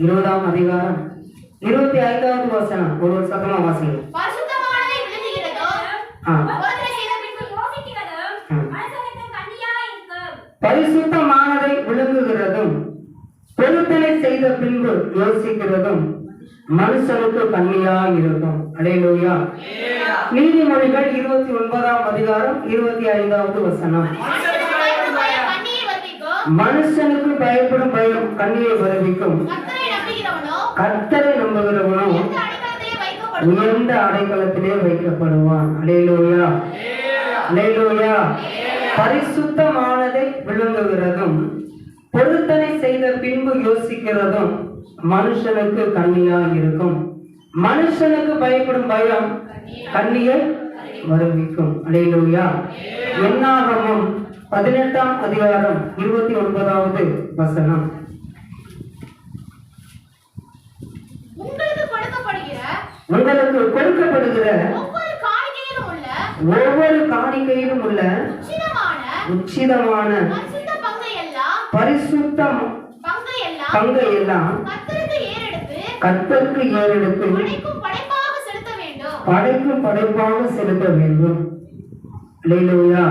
20ஆம் அதிகாரம் 25வது வசனம். ஒரு சத்தமா வாசிங்க. பரிசுத்தமானதை விழுங்குகிறதும் பொருத்தனை செய்த பின்பு யோசிக்கிறதும் மனுஷனுக்கு கண்ணியாய் இருக்கும். பரிசுத்தமானதை விழுங்குகிறதும் பொருத்தனை செய்த பின்பு யோசிக்கிறதும் மனுஷனுக்கு கண்ணியாய் இருக்கும். அல்லேலூயா. நீதிமொழிகள் 29ஆம் அதிகாரம் 25வது வசனம். மனுஷனுக்கு பயப்படும் பயம் கண்ணியை வருவிக்கும். கர்த்தரை நம்புகிறவனோ உயர்ந்த அடைக்கலத்திலே வைக்கப்படுவான். அல்லேலூயா. அல்லேலூயா. பரிசுத்தமானதை விழுங்குகிறதும் பொருத்தனை செய்த பின்பு யோசிக்கிறதும் மனுஷனுக்கு கண்ணியாய் இருக்கும். மனுஷனுக்கு பயப்படும் பயம் கண்ணியை வருவிக்கும். அல்லேலூயா. என்னாகமம் 18ஆம் அதிகாரம் 29வது வசனம். உங்களுக்கு கொடுக்கப்படுகிற ஒவ்வொரு காணிக்கையிலும் உள்ள உச்சிதமான பரிசுத்த பங்கை எல்லாம் கர்த்தருக்கு ஏறெடுத்து படைக்கும் படைப்பாக செலுத்த வேண்டும். அல்லேலூயா.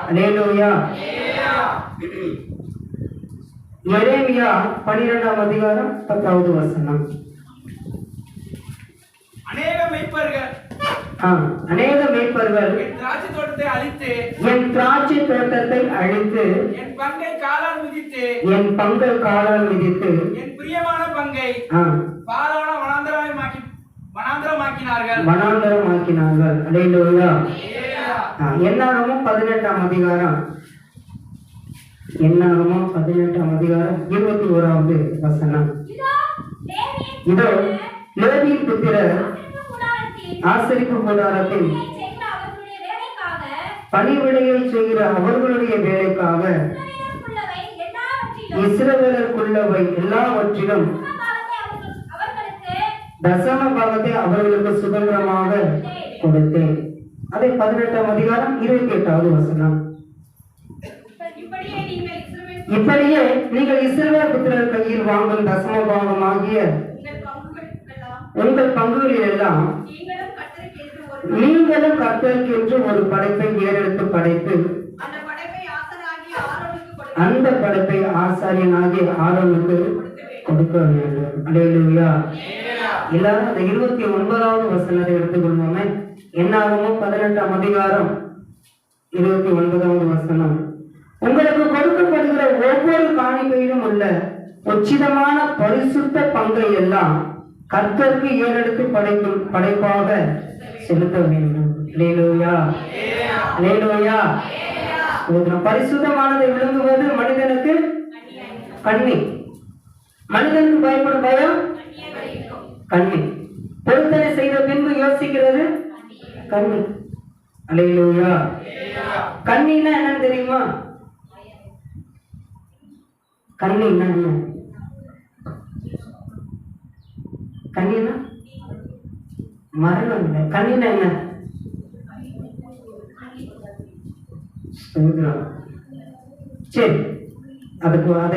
அல்லேலூயா. எரேமியா 12ஆம் அதிகாரம் 10வது வசனம். அநேக மேய்ப்பர்கள் என் திராட்சை தோட்டத்தை அழித்து என் பங்கை காலால் மிதித்து என் பிரியமான பங்கை பாழான வனாந்தரமாக்கினார்கள். அல்லேலூயா. என்னாகமம் 18ஆம் அதிகாரம் 21வது வசனம். இதோ லேவியின் புத்திரர் ஆசரிப்பு கூடாரத்தில் பணிவிடையை செய்கிற அவர்களுடைய வேலைக்காக இஸ்ரவேலருக்குள்ளவை எல்லாவற்றிலும் தசம பாகத்தை அவர்களுக்கு சுதந்திரமாக கொடுத்தேன். அதை 18ஆம் அதிகாரம் 28வது வசனம். இப்படியே நீங்கள் இஸ்ரவேல் புத்திரர் கையில் வாங்கும் தசம பாகமாகிய உங்கள் பங்குகளில் எல்லாம் நீங்களும் கர்த்தருக்கு என்று ஒரு படைப்பை ஏறெடுத்து படைத்து அந்த படைப்பை ஆசாரியனாகிய ஆரோனுக்கு கொடுக்க வேண்டும். அல்லேலூயா. எல்லாரும் அந்த 29வது வசனத்தை எடுத்துக்கொள்வோமே. என்னாகமம் 18ஆம் அதிகாரம் 29வது வசனம். உங்களுக்கு கொடுக்கப்படுகிற ஒவ்வொரு காணிக்கையிலும் உள்ள உச்சிதமான பரிசுத்த பங்கை எல்லாம் கர்த்தருக்கு ஏறெடுத்து படைப்பாக செலுத்த வேண்டும். அல்லேலூயா. அல்லேலூயா. பரிசுத்தமானதை விழுங்குவது மனிதனுக்கு கண்ணி. மனிதனுக்கு பயப்படும் பயம் கண்ணி. பொருத்தனை செய்த பின்பு யோசிக்கிறது கண்ணி. அல்லேலூயா. கண்ணின்னா என்னன்னு தெரியுமா? கண்ணின்னா என்ன? கண்ணினா மரணம் இல்லை. கண்ணினா என்ன? சரி, அதை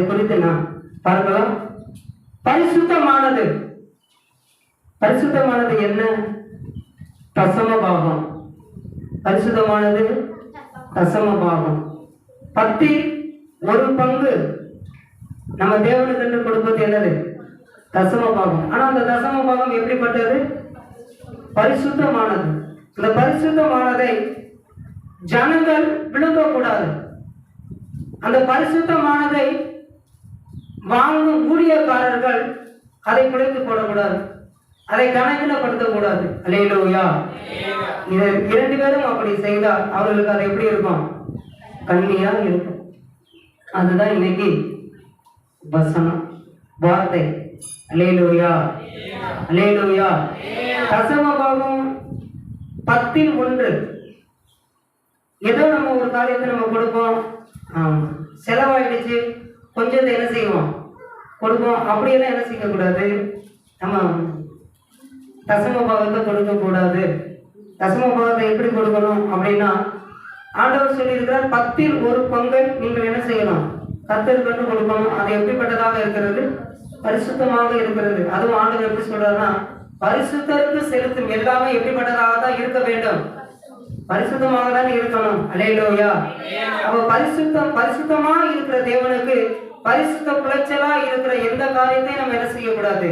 குறித்து நான் பார்க்கலாம். பரிசுத்தமானது என்ன? தசம பாகம். பரிசுத்தமானது தசம பாகம். 10 பங்கு நம்ம தேவனுக்கு என்று கொடுப்பது என்னது? தசம பாகம். ஆனா அந்த தசம பாகம் எப்படிப்பட்டது? பரிசுத்தமானது. இந்த பரிசுத்தமானதை ஜனங்கள் விழுங்கக்கூடாது. அந்த பரிசுத்தமானதை வாங்கும் ஊழியக்காரர்கள் அதை குறைத்து போடக்கூடாது, அதை கணக்கிலப்படுத்தக்கூடாது. அல்லேலூயா. இதை 2 பேரும் அப்படி செய்தால் அவர்களுக்கு அது எப்படி இருக்கும்? கண்ணியா இருக்கும். அதுதான் இன்னைக்கு வசனம், வார்த்தை. அல்லேலூயா. அல்லேலூயா. தசம பாகம் 10 ஏதோ நம்ம ஒரு காரியத்தை நம்ம கொடுப்போம், செலவாயிடுச்சு, கொஞ்சத்தை என்ன செய்வோம்? கொடுப்போம். அப்படியெல்லாம் என்ன செய்யக்கூடாது? நம்ம தசம பாகத்தை கொடுக்க கூடாது. தசம பாகத்தை எப்படி கொடுக்கணும் அப்படின்னா, ஆண்டவர் சொல்லியிருக்கிறார் 10 பங்கை நீங்கள் என்ன செய்யணும்? கர்த்தருக்கு கொடுக்கணும். அது எப்படிப்பட்டதாக இருக்கிறது? பரிசுத்தமாக இருக்கிறது. அதுவும் ஆண்டவர் எப்படி சொல்றாருன்னா, பரிசுத்தருக்கு செலுத்தும் எல்லாமே எப்படிப்பட்டதாக தான் இருக்க வேண்டும், பரிசுத்தமாக தான் இருக்கணும். அல்லேலூயா. அப்ப பரிசுத்தமா இருக்கிற தேவனுக்கு பரிசுத்த குலைச்சலா இருக்கிற எந்த காரியத்தையும் நம்ம என்ன செய்யக்கூடாது.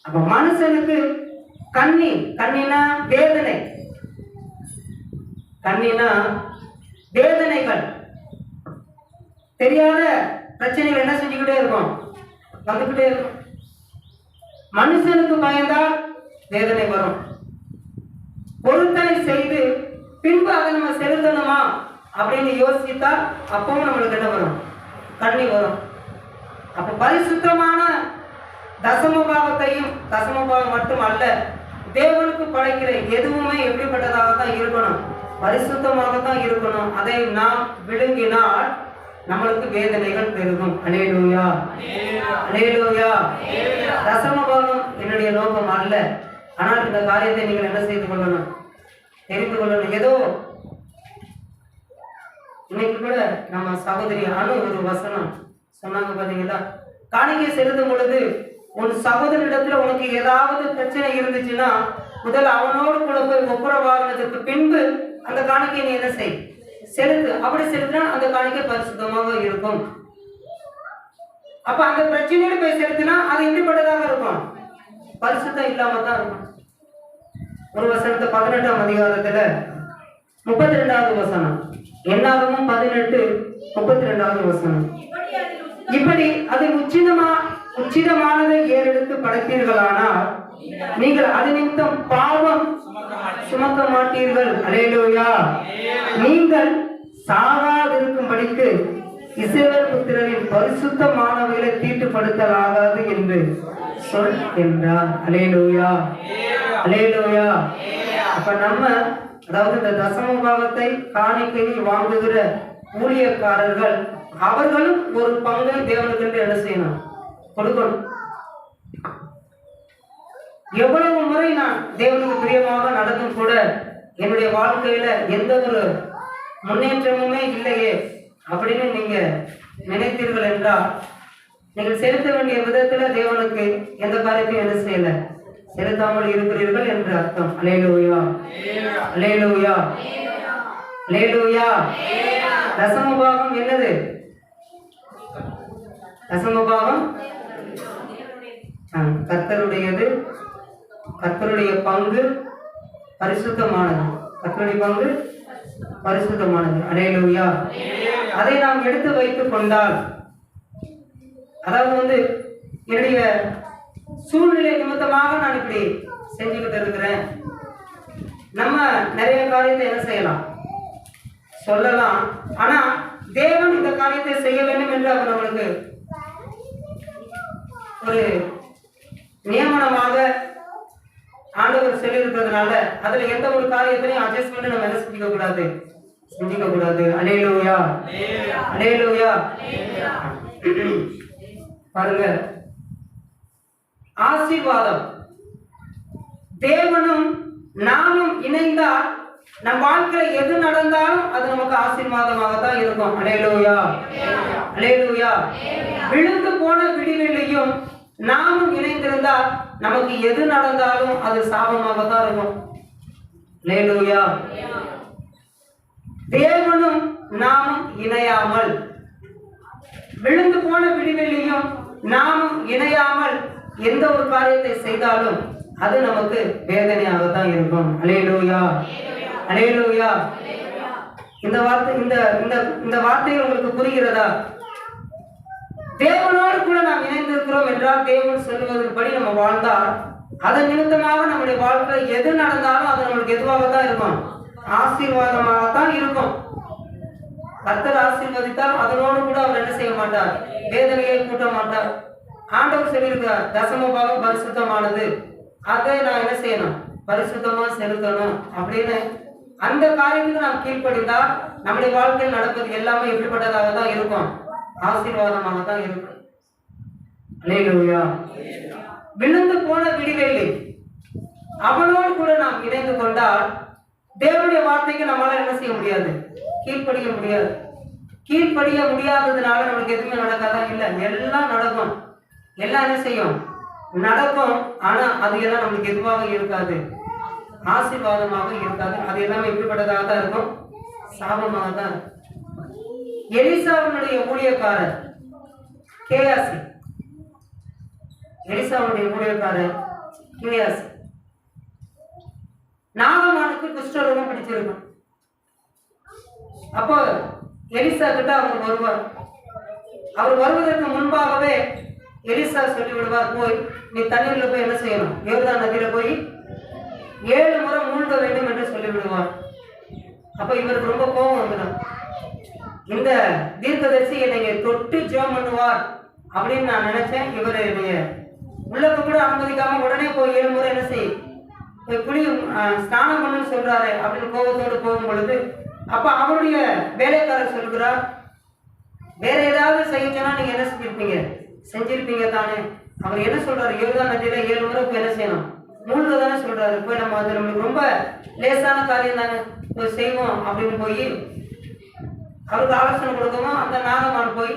அப்ப மனுஷனுக்கு கண்ணினா வேதனைகள், தெரியாத பிரச்சனைகள் என்ன செஞ்சுக்கிட்டே இருக்கும், வந்துகிட்டே இருக்கும். மனுஷனுக்கு பயந்தால் வேதனை வரும். பொருத்தனை செய்து பின்பு அதை நம்ம செலுத்தணுமா அப்படின்னு யோசித்தா அப்பவும் நம்மளுக்கு என்ன வரும், கண்ணி வரும். அப்ப பரிசுத்தமான தசமபாகம் மட்டும் அல்ல, தேவனுக்கு படைக்கிற எதுவுமே எப்படிப்பட்டதாக தான் இருக்கணும், பரிசுத்தமாக தான் இருக்கணும். அதை நாம் விழுங்கினால் நம்மளுக்கு வேதனைகள் பெருகும். அல்லேலூயா, அல்லேலூயா. தசமபாகம் என்னுடைய நோக்கம் அல்ல. ஆனால் இந்த காரியத்தை நீங்கள் என்ன செய்து கொள்ளணும், தெரிந்து கொள்ளணும். ஏதோ இன்னைக்கு கூட நம்ம சகோதரி அனு ஒரு வசனம் சொன்னாங்க பாத்தீங்களா, காணிக்கை செலுத்தும் பொழுது உன் சகோதரிடத்துல உனக்கு ஏதாவது பிரச்சனை இருந்துச்சுன்னா முதல்ல அவனோடு கூட போய் ஒப்புரவாகினதுக்கு பின்பு அந்த காணிக்கை நீ என்ன செலுத்து. அப்படி செலுத்தினா அந்த காணிக்கை பரிசுத்தமாக இருக்கும். அப்ப அந்த பிரச்சனையோட போய் செலுத்தினா அது எப்படிப்பட்டதாக இருக்கும், பரிசுத்தம் இல்லாம தான் இருக்கும். ஒரு வசனத்தை 18ஆம் அதிகாரத்துல 32வது வசனம், என்னாகமும் 18:32வது வசனம். இப்படி அது உச்சிதமானதை ஏறெடுத்து படைத்தீர்களானால் நீங்கள் அது நிமித்தம் பாவம் சுமக்க மாட்டீர்கள். அல்லேலூயா. நீங்கள் சாகாதிருக்கும்படிக்கு இஸ்ரவேல் புத்திரரின் பரிசுத்தமானவைகளை தீட்டுப்படுத்தலாகாது என்று சொல் என்றார். அல்லேலூயா, அல்லேலூயா. அப்ப நம்ம அதாவது இந்த தசமபாகத்தை காணிக்கையில் வாங்குகிற ஊழியக்காரர்கள் அவர்களும் ஒரு பங்கை தேவனுக்கு என்ன செய்யணும், கொடுக்கணும். எவ்வளவு முறை நான் தேவனுக்கு பிரியமாக நடந்தும் கூட என்னுடைய வாழ்க்கையில எந்த ஒரு முன்னேற்றமுமே இல்லையே அப்படின்னு நீங்க நினைத்தீர்கள் என்றால் நீங்கள் செலுத்த வேண்டிய விதத்துல தேவனுக்கு எந்த காரியத்தையும் என்ன செய்யல, செலுத்தாமல் இருக்கிறீர்கள் என்று அர்த்தம். அல்லேலூயா, அல்லேலூயா, அல்லேலூயா. தசமபாகம் என்னது? தசமபாகம் கர்த்தருடையது. கர்த்தருடைய பங்கு பரிசுத்தமானது. கர்த்தருடைய பங்கு பரிசுத்தமானது. அல்லேலூயா. அதை நாம் எடுத்து வைத்துக் கொண்டால், அதாவது என்னுடைய சூழ்நிலை நிமித்தமாக நான் இப்படி செஞ்சுக்கிட்டு இருக்கிறேன். நம்ம நிறைய காரியத்தை என்ன செய்யலாம், சொல்லலாம். ஆனா தேவன் இந்த காரியத்தை செய்ய வேண்டும் என்று அவர் நம்மளுக்கு ஒரு நியமனமாக ஆண்டவர் சொல்லி இருக்கிறதுனால அதுல எந்த ஒரு காரியத்திலையும் அட்ஜஸ்ட்மெண்ட் நம்ம என்ன செஞ்சுக்க கூடாது. அல்லேலூயா, அல்லேலூயா. பாருங்க, ஆசீர்வாதம் தேவனும் நாமும் இணைந்தால் நம் வாழ்க்கையில எது நடந்தாலும் அது நமக்கு ஆசீர்வாதமாக தான் இருக்கும். அல்லேலூயா, அல்லேலூயா. விழுந்து போன விடிவெள்ளியும் நாமும் இணைந்திருந்தால் நமக்கு எது நடந்தாலும் அது சாபமாக தான் இருக்கும். அல்லேலூயா. தேவனும் நாமும் இணையாமல், விழுந்து போன விடிவெள்ளியும் நாமும் இணையாமல் எந்த ஒரு காரியத்தை செய்தாலும் அது நமக்கு வேதனையாக தான் இருக்கும். அல்லேலூயா, அல்லேலூயா. இந்த வார்த்தை உங்களுக்கு புரிகிறதா? தேவனோடு கூட நாம் இணைந்திருக்கிறோம் என்றால் தேவன் சொல்வதன்படி நம்ம வாழ்ந்தால் அதன் நிமித்தமாக நம்முடைய வாழ்க்கை எது நடந்தாலும் அது நம்மளுக்கு எதுவாக தான் இருக்கும், ஆசீர்வாதமாக தான் இருக்கும். கர்த்தர் ஆசீர்வதித்தால் அதனோடு கூட அவர் என்ன செய்ய மாட்டார், வேதனையை கூட்ட மாட்டார். ஆண்டவர் சொல்லியிருக்கார், தசமபாகம் பரிசுத்தமானது, அதை நான் என்ன செய்யணும், பரிசுத்தமா செலுத்தணும் அப்படின்னு. அந்த காரியத்துக்கு நாம் கீழ்ப்படிந்தால் நம்முடைய வாழ்க்கையில் நடப்பது எல்லாமே எப்படிப்பட்டதாக தான் இருக்கும், ஆசீர்வாதமாக தான் இருக்கும். அல்லேலூயா. விழுந்து போன விடிவெள்ளி அவனோடு கூட நாம் இணைந்து கொண்டால் தேவனுடைய வார்த்தைக்கு நம்மளால என்ன செய்ய முடியாது, கீழ்ப்படிய முடியாது. கீழ்ப்படிய முடியாததுனால நம்மளுக்கு எதுவுமே நடக்காதான்? இல்லை, எல்லாம் நடக்கும். எல்லாம் என்ன செய்யும்? நடக்கும். ஆனா அது எல்லாம் நம்மளுக்கு எதுவாக இருக்காது, ஆசீர்வாதமாக இருக்காது. அது எல்லாமே எப்படிப்பட்டதாக தான் இருக்கும்? சாபமாக தான் இருக்கும். எலிசாவினுடைய ஊழியக்காரர் கேயாசி, எலிசாவுடைய ஊழியக்காரர் கேயாசி, நாகமானுக்கு குஷ்டரோகம் பிடிச்சிருக்கும். அப்போ எலிசா கிட்ட அவர் வருவார். அவர் வருவதற்கு முன்பாகவே எலிசா சொல்லி விடுவார், போய் நீ தண்ணீர்ல போய் என்ன செய்யணும்? யோர்தான் நதியில போய் 7 முறை மூழ்க வேண்டும் என்று சொல்லி விடுவார். அப்ப இவருக்கு ரொம்ப கோபம் வந்துடும். இந்த தீர்க்கதரிசி என்னை தொட்டு ஜெபம் பண்ணுவார் அப்படின்னு நான் நினைச்சேன். இவர் என்னைய உள்ளக்கு கூட அனுமதிக்காம உடனே போய் 7 முறை என்ன செய், போய் குழி ஸ்நானம் பண்ணுன்னு சொல்றாரு அப்படின்னு கோபத்தோடு போகும் பொழுது, அப்ப அவருடைய வேலைக்காரர் சொல்கிறார், வேற ஏதாவது செய்ய சொன்னா நீங்க என்ன செஞ்சிருப்பீங்க? செஞ்சிருப்பீங்க தானே. அவர் என்ன சொல்றாரு? யோர்தான் நதியில 7 முறை போய் என்ன செய்யணும்? மூழ்க தானே சொல்றாரு. போய் நம்ம அது நம்மளுக்கு ரொம்ப லேசான காரியம் தானே, போய் செய்வோம் அப்படின்னு போய் அவருக்கு ஆலோசனை கொடுக்கவும், அந்த நாகமான் போய்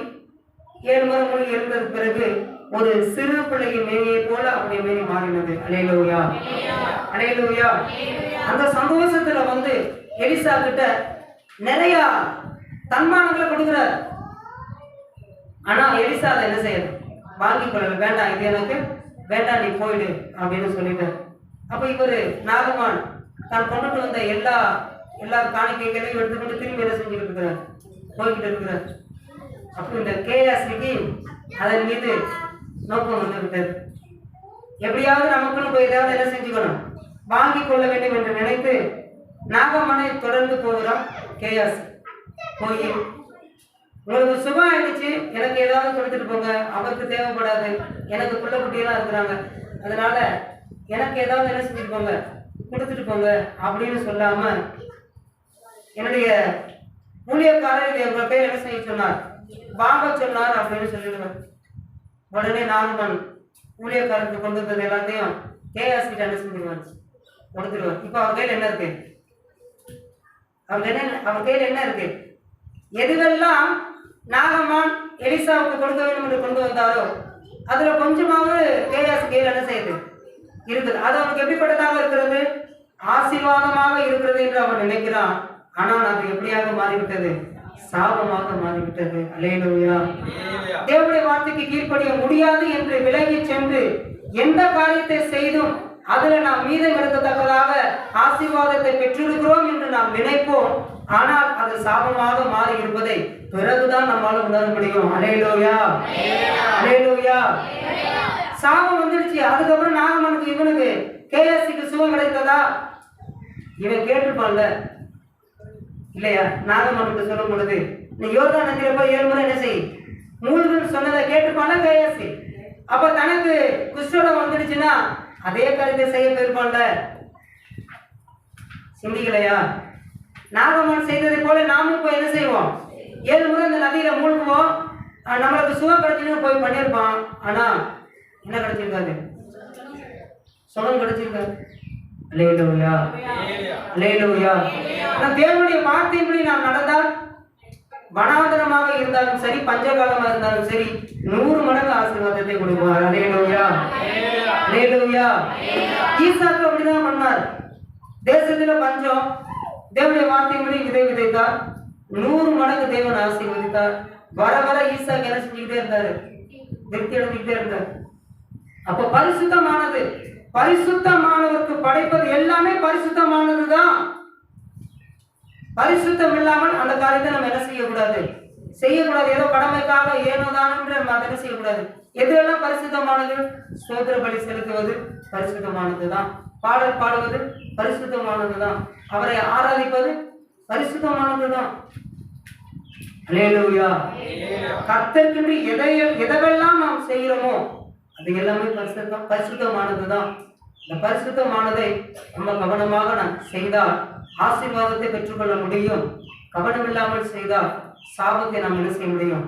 7 முறை மூழ்கி எழுந்ததுக்கு பிறகு ஒரு சிறு பிள்ளையின் மேனியை போல அவருடைய மேனி மாறினது. அல்லேலூயா, அல்லேலூயா. அந்த சந்தோஷத்துல வந்து எலிசா கிட்ட நிறைய தன்மானங்களை கொடுக்குறார். ஆனா எலிசா அதை என்ன செய்யணும்? வாங்கி கொள்ளல. வேண்டாம், இது எனக்கு வேண்டாம், நீ போயிடு அப்படின்னு சொல்லிட்டார். அப்ப இவரு நாகமான் தான் கொண்டுட்டு வந்த எல்லா காணிக்கைகளையும் எடுத்துக்கொண்டு திரும்பி என்ன செஞ்சுட்டு இருக்கிறார்? போய்கிட்டு இருக்கிறார். அப்ப இந்த கேயாசிக்கு அதன் மீது நோக்கம் வந்துவிட்டது. எப்படியாவது நமக்குன்னு போய் ஏதாவது என்ன செஞ்சுக்கணும்? வாங்கி கொள்ள வேண்டும் என்று நினைத்து நாகமானை தொடர்ந்து போகிறான் கேயாசி. போய் உங்களுக்கு சுகம் ஆயிடுச்சு, எனக்கு ஏதாவது கொடுத்துட்டு போங்க, அவருக்கு தேவைப்படாது, எனக்கு புள்ள குட்டியெல்லாம் இருக்கிறாங்க, அதனால எனக்கு ஏதாவது என்ன செஞ்சுட்டு போங்க, கொடுத்துட்டு போங்க அப்படின்னு சொல்லாம, என்னுடைய ஊழியக்காரர் இதை உங்க பேர் என்ன செய்ய சொன்னார்? வாங்க சொன்னார் அப்படின்னு சொல்லிடுவார். உடனே நாகமான் ஊழியக்காரருக்கு கொண்டு வந்தது எல்லாத்தையும் கேயாசிட்ட என்ன செஞ்சிருவார்? கொடுத்துருவார். இப்ப அவர் கையில் என்ன இருக்கு? அவர் கையில் என்ன இருக்கு? எதுவெல்லாம் நாகமான் எலிசாவுக்கு கொடுக்க வேண்டும் என்று கொண்டு வந்தாரோ அதுல கொஞ்சமாவது கேயாசி கையில் என்ன செய்யுது? இருக்குது. அது அவனுக்கு எப்படிப்பட்டதாக இருக்கிறது? ஆசீர்வாதமாக இருக்கிறது என்று அவன் நினைக்கிறான். ஆனால் அது எப்படியாக மாறிவிட்டது? சாபமாக மாறிவிட்டது. அல்லேலூயா. தேவனுடைய வார்த்தைக்கு கீழ்ப்படிய முடியாது என்று விலகி சென்று எந்த காரியத்தை செய்தும் அதுல நாம் மீதம் எடுக்கத்தக்கதாக ஆசீர்வாதத்தை பெற்றிருக்கிறோம் என்று நாம் நினைப்போம். ஆனால் அது சாபமாக மாறி இருப்பதை பிறகுதான் நம்மால் உணர முடியும். அல்லேலூயா, அல்லேலூயா. சாபம் வந்துடுச்சு. அதுக்கப்புறம் நாகமானுக்கு இவனுக்கு கேயாசிக்கு சுகம் கிடைத்ததா? இவன் கேட்டிருப்பான்ல இல்லையா? நாகமானுக்கு சொல்லும் பொழுது நீ யோர்தான் நதியில போய் 7 முறை என்ன செய், மூழ்குன்னு சொன்னதை கேட்டிருப்பான்ல கேயாசி. அப்ப தனக்கு குஷ்டரோகம் வந்துடுச்சுன்னா அதே காரியத்தை செய்ய போயிருப்பான்ல, சிந்திக்கலையா? நாகமான் செய்ததை போல நாமும் போய் என்ன செய்வோம்? 7 முறை இந்த நதியில மூழ்குவோம். நம்மளுக்கு சுகம் கிடைச்சுன்னு போய் பண்ணியிருப்பான். ஆனா என்ன கிடைச்சிருக்காது? சுகம் கிடைச்சிருக்காது. அல்லேலூயா, அல்லேலூயா. தேவனுடைய வார்த்தையின்படி நாம் நடந்தால் வனாந்தரமாக இருந்தாலும் சரி, பஞ்சகாலமாக இருந்தாலும் சரி, 100 மடங்கு ஆசீர்வாதத்தை கொடுப்பார். அல்லேலூயா, அல்லேலூயா. ஈசாக்கு அப்படிதான் பண்ணார். தேசத்துல பஞ்சம், தேவனுடைய வார்த்தையின்படி விதை விதைத்தார், 100 மடங்கு தேவன் ஆசீர்வதித்தார். வர வர ஈசாக்கு என்ன செஞ்சுக்கிட்டே இருந்தாரு? திருப்தி அடைஞ்சுக்கிட்டே இருந்தார். அப்ப பரிசுத்தமானது, பரிசுத்தமானவருக்கு படைப்பது எல்லாமே பரிசுத்தமானதுதான். பரிசுத்தம் இல்லாமல் அந்த காரியத்தை நம்ம என்ன செய்யக்கூடாது? செய்யக்கூடாது. ஏதோ கடமைக்காக ஏனோதான் நம்ம அதை செய்யக்கூடாது. எதுவெல்லாம் பரிசுத்தமானது? ஸ்தோத்திர பலி செலுத்துவது பரிசுத்தமானதுதான். பாடல் பாடுவது பரிசுத்தமானதுதான். அவரை ஆராதிப்பது பரிசுத்தமானதுதான். அல்லேலூயா. கர்த்தருக்கு எதெல்லாம் நாம் செய்கிறோமோ அது எல்லாமே பரிசுத்தமானதுதான். இந்த பரிசுத்தமானதை ரொம்ப கவனமாக நாம் செய்தால் ஆசீர்வாதத்தை பெற்றுக்கொள்ள முடியும். கவனம் இல்லாமல் செய்தால் சாபத்தை நாம் என்ன செய்ய முடியும்?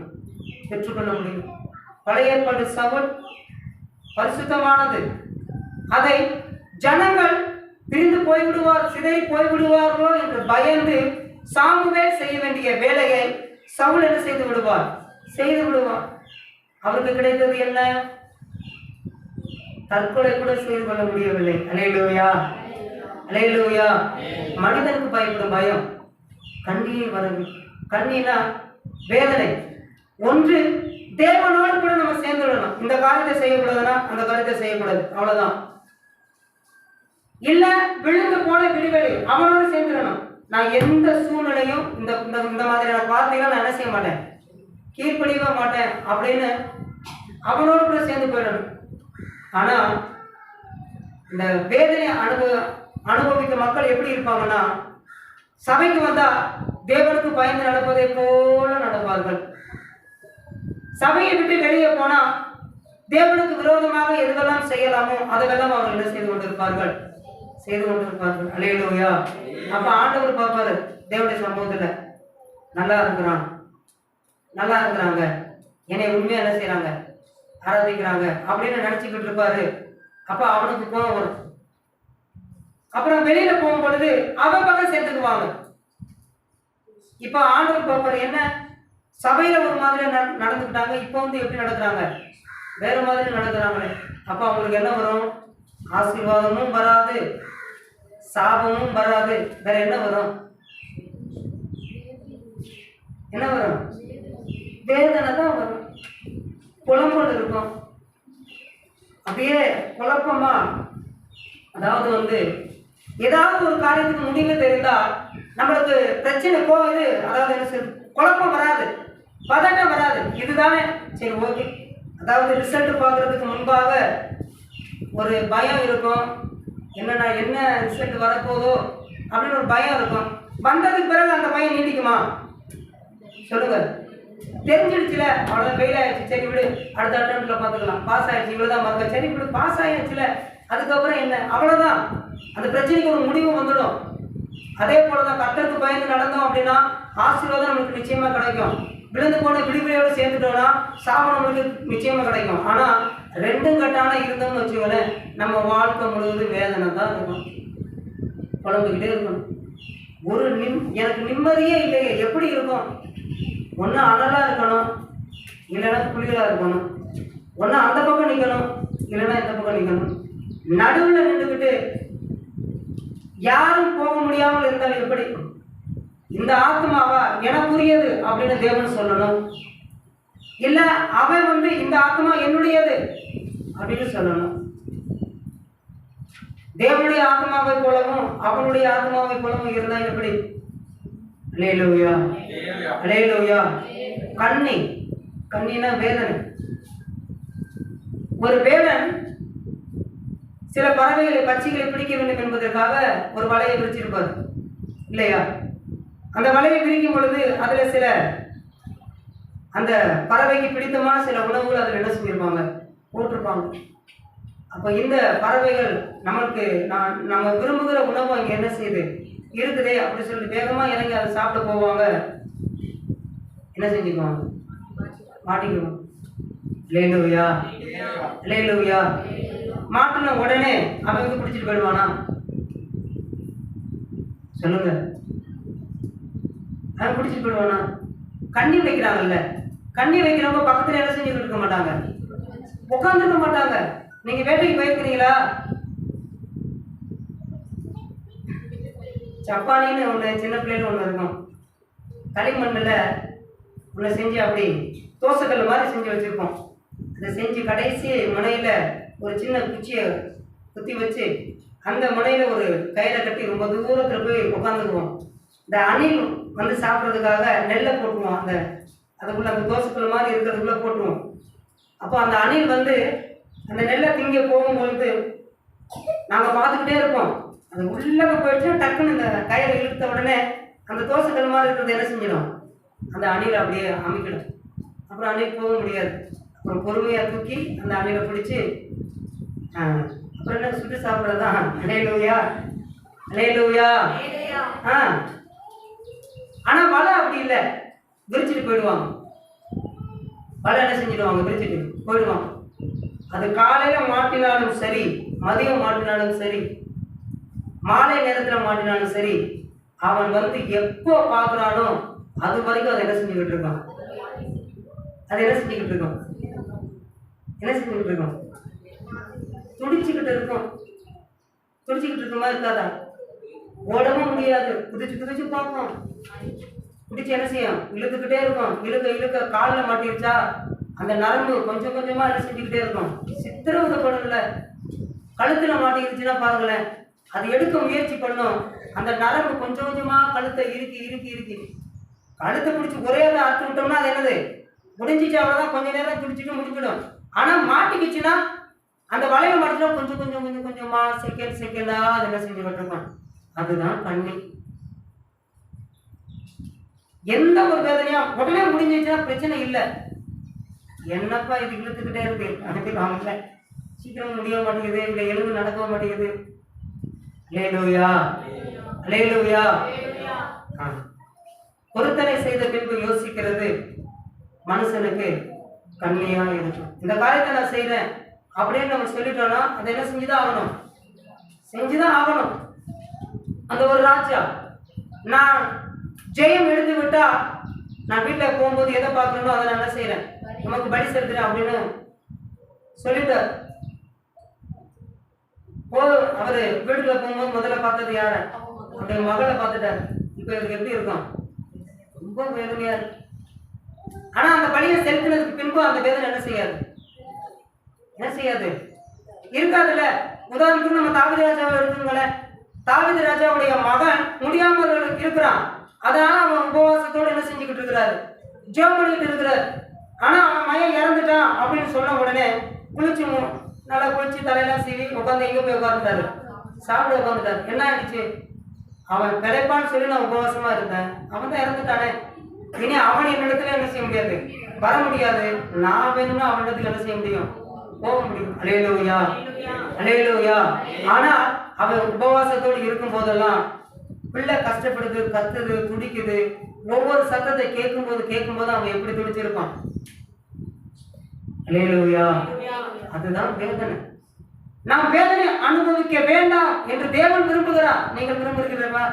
பெற்றுக்கொள்ள முடியும். பழைய ஏற்பாடு சவுல் பரிசுத்தமானது. அதை ஜனங்கள் பிரிந்து போய்விடுவார், சிதறி போய்விடுவார்களோ என்று பயந்து சாமுவேல் செய்ய வேண்டிய வேலையை சவுல் என்ன செய்து விடுவார்? அவருக்கு கிடைத்தது என்ன? தற்கொலை கூட செய்து கொள்ள முடியவில்லை. அல்லேலூயா, அல்லேலூயா. மனிதனுக்கு பயப்படும் பயம் கண்ணீர் வரவு. கண்ணீர்னா வேதனை. ஒன்று, தேவனோடு கூட நம்ம சேர்ந்து விடணும். இந்த காரியத்தை செய்யக்கூடாதுன்னா அந்த காரியத்தை செய்யக்கூடாது, அவ்வளவுதான். இல்ல விழுந்து போன விடுவெளி, அவனோடு சேர்ந்துடணும். நான் எந்த சூழ்நிலையும் இந்த இந்த மாதிரியான வார்த்தைகளை நான் என்ன செய்ய மாட்டேன், கீழ்ப்படிய மாட்டேன் அப்படின்னு அவனோடு கூட சேர்ந்து போயிடணும். ஆனா இந்த வேதனை அனுபவிக்க மக்கள் எப்படி இருப்பாங்கன்னா, சபைக்கு வந்தா தேவனுக்கு பயந்து நடப்பதை போல நடப்பார்கள். சபையை விட்டு வெளியே போனா தேவனுக்கு விரோதமாக எதுவெல்லாம் செய்யலாமோ அதெல்லாம் அவர்கள் என்ன செய்து கொண்டிருப்பார்கள். அல்லேலூயா. அப்ப ஆண்டவர் பார்ப்பாரு தேவனுடைய சம்பவத்துல, நல்லா இருக்கிறாங்க, என்னை உண்மையா என்ன செய்யறாங்க, ஆராதிக்கிறாங்க அப்படின்னு நினைச்சுக்கிட்டு இருப்பாரு. அப்ப அவனுக்கு கோபம் வரும். அப்புறம் வெளியில போகும் பொழுது அவன் பக்கம் சேர்த்துக்குவாங்க. இப்ப ஆண்டவர் பார்ப்பாரு, என்ன சபையில ஒரு மாதிரி நடந்துக்கிட்டாங்க, இப்ப வந்து எப்படி நடக்கிறாங்க, வேற மாதிரி நடக்கிறாங்களே. அப்ப அவங்களுக்கு என்ன வரும்? ஆசீர்வாதமும் வராது, சாபமும் வராது. வேற என்ன வரும்? வேதனை தான் வரும். குழம்புகள் இருக்கும், அப்படியே குழப்பமா. அதாவது வந்து ஏதாவது ஒரு காரியத்துக்கு முடிவு தெரிந்தா நம்மளுக்கு பிரச்சனை போகுது. அதாவது என்ன, குழப்பம் வராது, பதட்டம் வராது. இதுதானே சரி, ஓகே. அதாவது ரிசல்ட் பார்க்கறதுக்கு முன்பாக ஒரு பயம் இருக்கும். என்னன்னா என்ன ரிசல்ட் வரப்போதோ அப்படின்னு ஒரு பயம் இருக்கும். வந்ததுக்கு பிறகு அந்த பயம் நீடிக்குமா சொல்லுங்க? தெரிஞ்சிடுச்சுல, அவ்வளோதான், ஃபெயில் ஆயிடுச்சு, சரி விடு, அடுத்த அட்டம்ப்ட்ல பார்த்துக்கலாம். பாஸ் ஆயிடுச்சு, இவ்வளோதான் மறக்க, சரி விடு, பாஸ் ஆயிடுச்சுல, அதுக்கப்புறம் என்ன, அவ்வளோதான். அந்த பிரச்சனைக்கு ஒரு முடிவு வந்துடும். அதே போலதான் கர்த்தருக்கு பயந்து நடந்தோம் அப்படின்னா ஆசீர்வாதம் நமக்கு நிச்சயமா கிடைக்கும். விழுந்து போன விடுதலையோடு சேர்ந்துட்டோம்னா சாபம் நம்மளுக்கு நிச்சயமா கிடைக்கும். ஆனா ரெண்டும் கட்டான இருந்தோம்னு வச்சுக்கோங்களேன், நம்ம வாழ்க்கை முழுவதும் வேதனை தான் இருக்கும், குழம்புக்கிட்டே இருக்கணும். எனக்கு நிம்மதியே இல்லையே, எப்படி இருக்கும்? ஒன்று அனலா இருக்கணும், இல்லைன்னா குளிரா இருக்கணும். ஒன்று அந்த பக்கம் நிற்கணும், இல்லைன்னா இந்த பக்கம் நிற்கணும். நடுவில் நின்றுக்கிட்டு யாரும் போக முடியாமல் இருந்தால் எப்படி? இந்த ஆத்மாவா எனக்குரியது அப்படின்னு தேவன் சொல்லணும், இல்ல அவன் வந்து இந்த ஆத்மா என்னுடையது அப்படின்னு சொல்லணும். தேவனுடைய ஆத்மாவை போலவும் அவனுடைய ஆத்மாவை போலவும் இருந்தா எப்படி? அல்லேலூயா, அல்லேலூயா. கண்ணினா வேதனை. ஒரு வேடன் சில பறவைகளை, பட்சிகளை பிடிக்க வேண்டும் என்பதற்காக ஒரு வலையை விரிச்சிருப்பார் இல்லையா? அந்த வலையை விரிக்கும் பொழுது அதுல சில அந்த பறவைக்கு பிடித்தமான சில உணவுகள் அதில் என்ன செஞ்சிருப்பாங்க, போட்டிருப்பாங்க. அப்போ இந்த பறவைகள் நமக்கு நம்ம விரும்புகிற உணவு அங்கே என்ன செய்யுது இருக்குதே அப்படின்னு சொல்லிட்டு வேகமாக இறங்கி அதை சாப்பிட போவாங்க. என்ன செஞ்சுக்குவாங்க? மாட்டிக்குவோம். அல்லேலூயா, அல்லேலூயா. மாட்டின உடனே அவன் வந்து பிடிச்சிட்டு போயிடுவானா சொல்லுங்க? அவன் பிடிச்சிட்டு போயிடுவானா? கண்ணி வைக்கிறாங்கல்ல, கண்ணி வைக்கிறவங்க பக்கத்துல என்ன செஞ்சுக்கிட்டு இருக்க மாட்டாங்க, உட்காந்துருக்க மாட்டாங்க. நீங்க வேட்டைக்கு போயிருக்கிறீங்களா? சப்பானின்னு ஒன்று சின்ன பிள்ளைன்னு ஒன்று இருக்கும், களிமண்ணில் ஒன்று செஞ்சு அப்படி தோசைக்கல் மாதிரி செஞ்சு வச்சுருக்கோம். அதை செஞ்சு கடைசி முனையில் ஒரு சின்ன குச்சியை குத்தி வச்சு அந்த முனையில் ஒரு கயிறை கட்டி ரொம்ப தூரத்தில் போய் உட்காந்துக்குவோம். இந்த அணில் வந்து சாப்பிட்றதுக்காக நெல்லை போட்டுருவோம், அதுக்குள்ளே அந்த தோசைக்கல் மாதிரி இருக்கிறதுக்குள்ளே போட்டுருவோம். அப்போ அந்த அணில் வந்து அந்த நெல்லை திங்க போகும்பொழுது நாங்கள் பார்த்துக்கிட்டே இருப்போம். அது உள்ளே போயிடுச்சுன்னா டக்குன்னு இந்த கயிறை இழுத்த உடனே அந்த தோசைக்கல் மாதிரி இருக்கிறது என்ன செஞ்சிடும், அந்த அணில் அப்படியே அமைக்கிடும். அப்புறம் அணில் போக முடியாது. அப்புறம் பொறுமையாக தூக்கி அந்த அணிலை பிடிச்சி அப்புறம் என்ன சுட்டு சாப்பிட்றதான். அல்லேலூயா, அல்லேலூயா. ஆனால் வலை அப்படி இல்லை, விரிச்சிட்டு போயிடுவாங்க. வலை என்ன செஞ்சிடுவாங்க, விரிச்சிட்டு போயிடுவாங்க. அது காலையில் மாட்டினாலும் சரி, மதியம் மாட்டினாலும் சரி, மாலை நேரத்தில் மாட்டினாலும் சரி, அவன் வந்து எப்போ பார்க்குறானோ அது வரைக்கும் அதை என்ன செஞ்சுக்கிட்டு இருக்கோம்? அது என்ன செஞ்சுக்கிட்டு இருக்கோம்? என்ன செஞ்சுக்கிட்டு இருக்கோம்? துடிச்சுக்கிட்டு இருக்கோம். துடிச்சுக்கிட்டு இருக்குமா இருக்காதா? ஓடவும் முடியாது, குதிச்சு குதிச்சு பார்ப்போம். குடிச்சு என்ன செய்யும்? இழுத்துக்கிட்டே இருக்கும். இழுக்க இழுக்க காலில் மாட்டிருச்சா அந்த நரம்பு கொஞ்சம் கொஞ்சமா என்ன செஞ்சுக்கிட்டே இருக்கும். சித்திரவதைப்படல. கழுத்துல மாட்டிருச்சுன்னா பாருங்களேன், அது எடுக்க முயற்சி பண்ணும். அந்த நரம்பு கொஞ்சம் கொஞ்சமா கழுத்தை இறுக்கி இறுக்கி இறுக்கி கழுத்தை பிடிச்சி ஒரே அதை அறுத்து விட்டோம்னா அது என்னது? முடிஞ்சிச்சு, அவ்வளோதான். கொஞ்ச நேரம் பிடிச்சிட்டு முடிஞ்சிடும். ஆனா மாட்டிக்கிச்சுன்னா அந்த வளைய மாட்டினா கொஞ்சம் கொஞ்சம் கொஞ்சம் கொஞ்சமா செகண்ட் செகண்டா அது என்ன செஞ்சுக்கிட்டு இருக்கும். அதுதான் கண்ணி. எந்த ஒரு வேதனையா உடனே முடிஞ்சிச்சுன்னா பிரச்சனை இல்லை. என்னப்பா இது இழுத்துக்கிட்டே இருக்கு, அதுக்கு வாங்கல, சீக்கிரம் முடிய மாட்டேங்குது, இல்லை எலும்பு நடக்க மாட்டேங்குது. அல்லேலூயா, அல்லேலூயா. பொருத்தனை செய்த பின்பு யோசிக்கிறது மனுஷனுக்கு கண்ணியா இருக்கும். இந்த காரியத்தை நான் செய்யறேன் அப்படின்னு நம்ம சொல்லிட்டோம்னா அதை என்ன செஞ்சுதான் ஆகணும்? செஞ்சுதான் ஆகணும். அந்த ஒரு ராஜா, நான் ஜெயம் எடுத்து விட்டா நான் வீட்டில் போகும்போது எதை பார்க்கணுமோ அதை நான் என்ன செய்யறேன், நமக்கு பலி செலுத்துறேன் அப்படின்னு சொல்லிட்டார். அவரு வீட்டுல போகும்போது முதல்ல பார்த்தது யார? அவருடைய மகளை பார்த்துட்டாரு. இப்ப இவருக்கு எப்படி இருக்கும்? ரொம்ப வேதனையா இருக்கு. ஆனா அந்த பலியை செலுத்தினதுக்கு பின்பு அந்த வேதனை என்ன செய்யாது? என்ன செய்யாது? இருக்காதுல்ல. உதாரணத்துக்கு நம்ம தாவீது ராஜாவை எடுத்துங்களேன். தாவீது ராஜாவுடைய மகன் முடியாமல் இருக்கிறான். அதனால அவன் உபவாசத்தோடு என்ன செஞ்சுக்கிட்டு இருக்கிறாரு? ஜெபம் பண்ணிட்டு இருக்கிறாரு. ஆனா அவன் மகன் இறந்துட்டான் அப்படின்னு சொன்ன உடனே குளிச்சு நல்லா குளிச்சு தலையெல்லாம் சீவி உட்காந்து எங்க போய் உட்காந்துட்டாரு? சாப்பிட உட்காந்துட்டாரு. என்ன ஆயிடுச்சு? அவன் கிடைப்பான்னு சொல்லி நான் உபவாசமா இருந்தேன், அவன் தான் இறந்துட்டானே, இனி அவன் என்னிடத்துல என்ன செய்ய முடியாது, வர முடியாது. நான் வேணும்னா அவனிடத்துல என்ன செய்ய முடியும்? போக முடியும். அல்லேலூயா, அல்லேலூயா. ஆனா அவன் உபவாசத்தோடு இருக்கும் போதெல்லாம் பிள்ளை கஷ்டப்படுது, கத்துது, துடிக்குது. ஒவ்வொரு சத்தத்தை கேட்கும்போது அவன் எப்படி துடிச்சிருப்பான்? அல்லேலூயா. அதுதான் வேதனை. நாம் வேதனை அனுபவிக்க வேண்டாம் என்று தேவன் விரும்புகிறார். நீங்கள் விரும்புகிறீர்களா?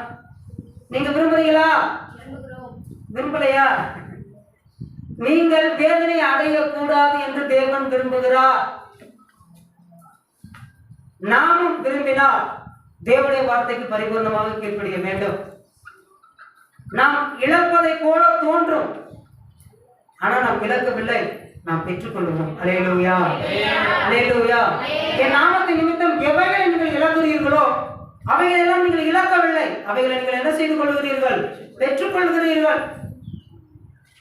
நீங்க விரும்புறீங்களா? விரும்பலையா? நீங்கள் வேதனை அடையக்கூடாது என்று தேவன் விரும்புகிறார். நாமும் விரும்பினால் தேவனுடைய வார்த்தைக்கு பரிபூர்ணமாக கீழ்ப்படிய வேண்டும். நாம் இழப்பதை போல தோன்றும், ஆனால் நாம் இழக்கவில்லை, நாம் பெற்றுக்கொள்வோம். அல்லேலூயா, அல்லேலூயா. என் நாமத்தின் நிமித்தம் எவைகளை நீங்கள் இழக்கிறீர்களோ அவைகளை எல்லாம் நீங்கள் இழக்கவில்லை, அவைகளை நீங்கள் என்ன செய்து கொள்கிறீர்கள்? பெற்றுக்கொள்கிறீர்கள்.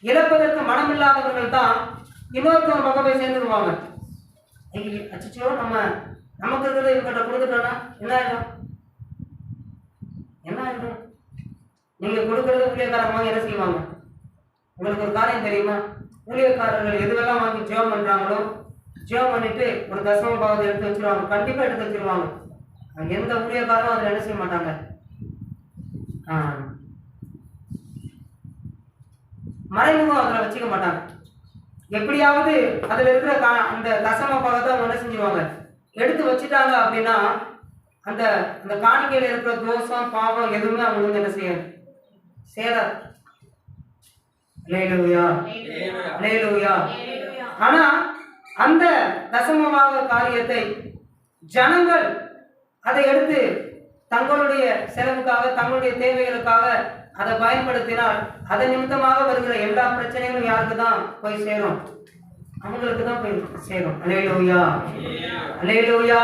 இழப்பதற்கு மனம் இல்லாதவர்கள் தான் இன்னொருத்தவங்க பக்கம் போய் சேர்ந்துருவாங்க. அச்சோ, நமக்கு இருக்கிறத இவங்கிட்ட கொடுத்துட்டோம்னா என்ன ஆயிடும்? என்ன ஆயிடும்? நீங்க கொடுக்கறது ஊழியக்காரமாக என்ன செய்வாங்க? உங்களுக்கு ஒரு காரியம் தெரியுமா? ஊழியக்காரர்கள் எதுவெல்லாம் வாங்கி ஜெபம் பண்றாங்களோ, ஜெபம் பண்ணிட்டு ஒரு தசம பாகத்தை எடுத்து வச்சிருவாங்க. கண்டிப்பா எடுத்து வச்சிருவாங்க. எந்த ஊழியக்காரரும் அதில் என்ன செய்ய மாட்டாங்க, மறைமுகம் அதில் வச்சுக்க மாட்டாங்க. எப்படியாவது அதுல இருக்கிற அந்த தசம பாகத்தை அவங்க என்ன செஞ்சிருவாங்க, எடுத்து வச்சுட்டாங்க அப்படின்னா அந்த அந்த காணிக்கையில இருக்கிற தோஷம் பாவம் எதுவுமே அவங்க வந்து என்ன செய்யாது, சேராது. அல்லேலூயா, அல்லேலூயா. ஆனா அந்த தசமமாக காரியத்தை ஜனங்கள் அதை எடுத்து தங்களுடைய செலவுக்காக, தங்களுடைய தேவைகளுக்காக அதை பயன்படுத்தினால் அதன் நிமித்தமாக வருகிற எல்லா பிரச்சனைகளும் யாருக்கு தான் போய் சேரும்? அவங்களுக்கு தான் போய் சேரும். அல்லேலூயா, அல்லேலூயா.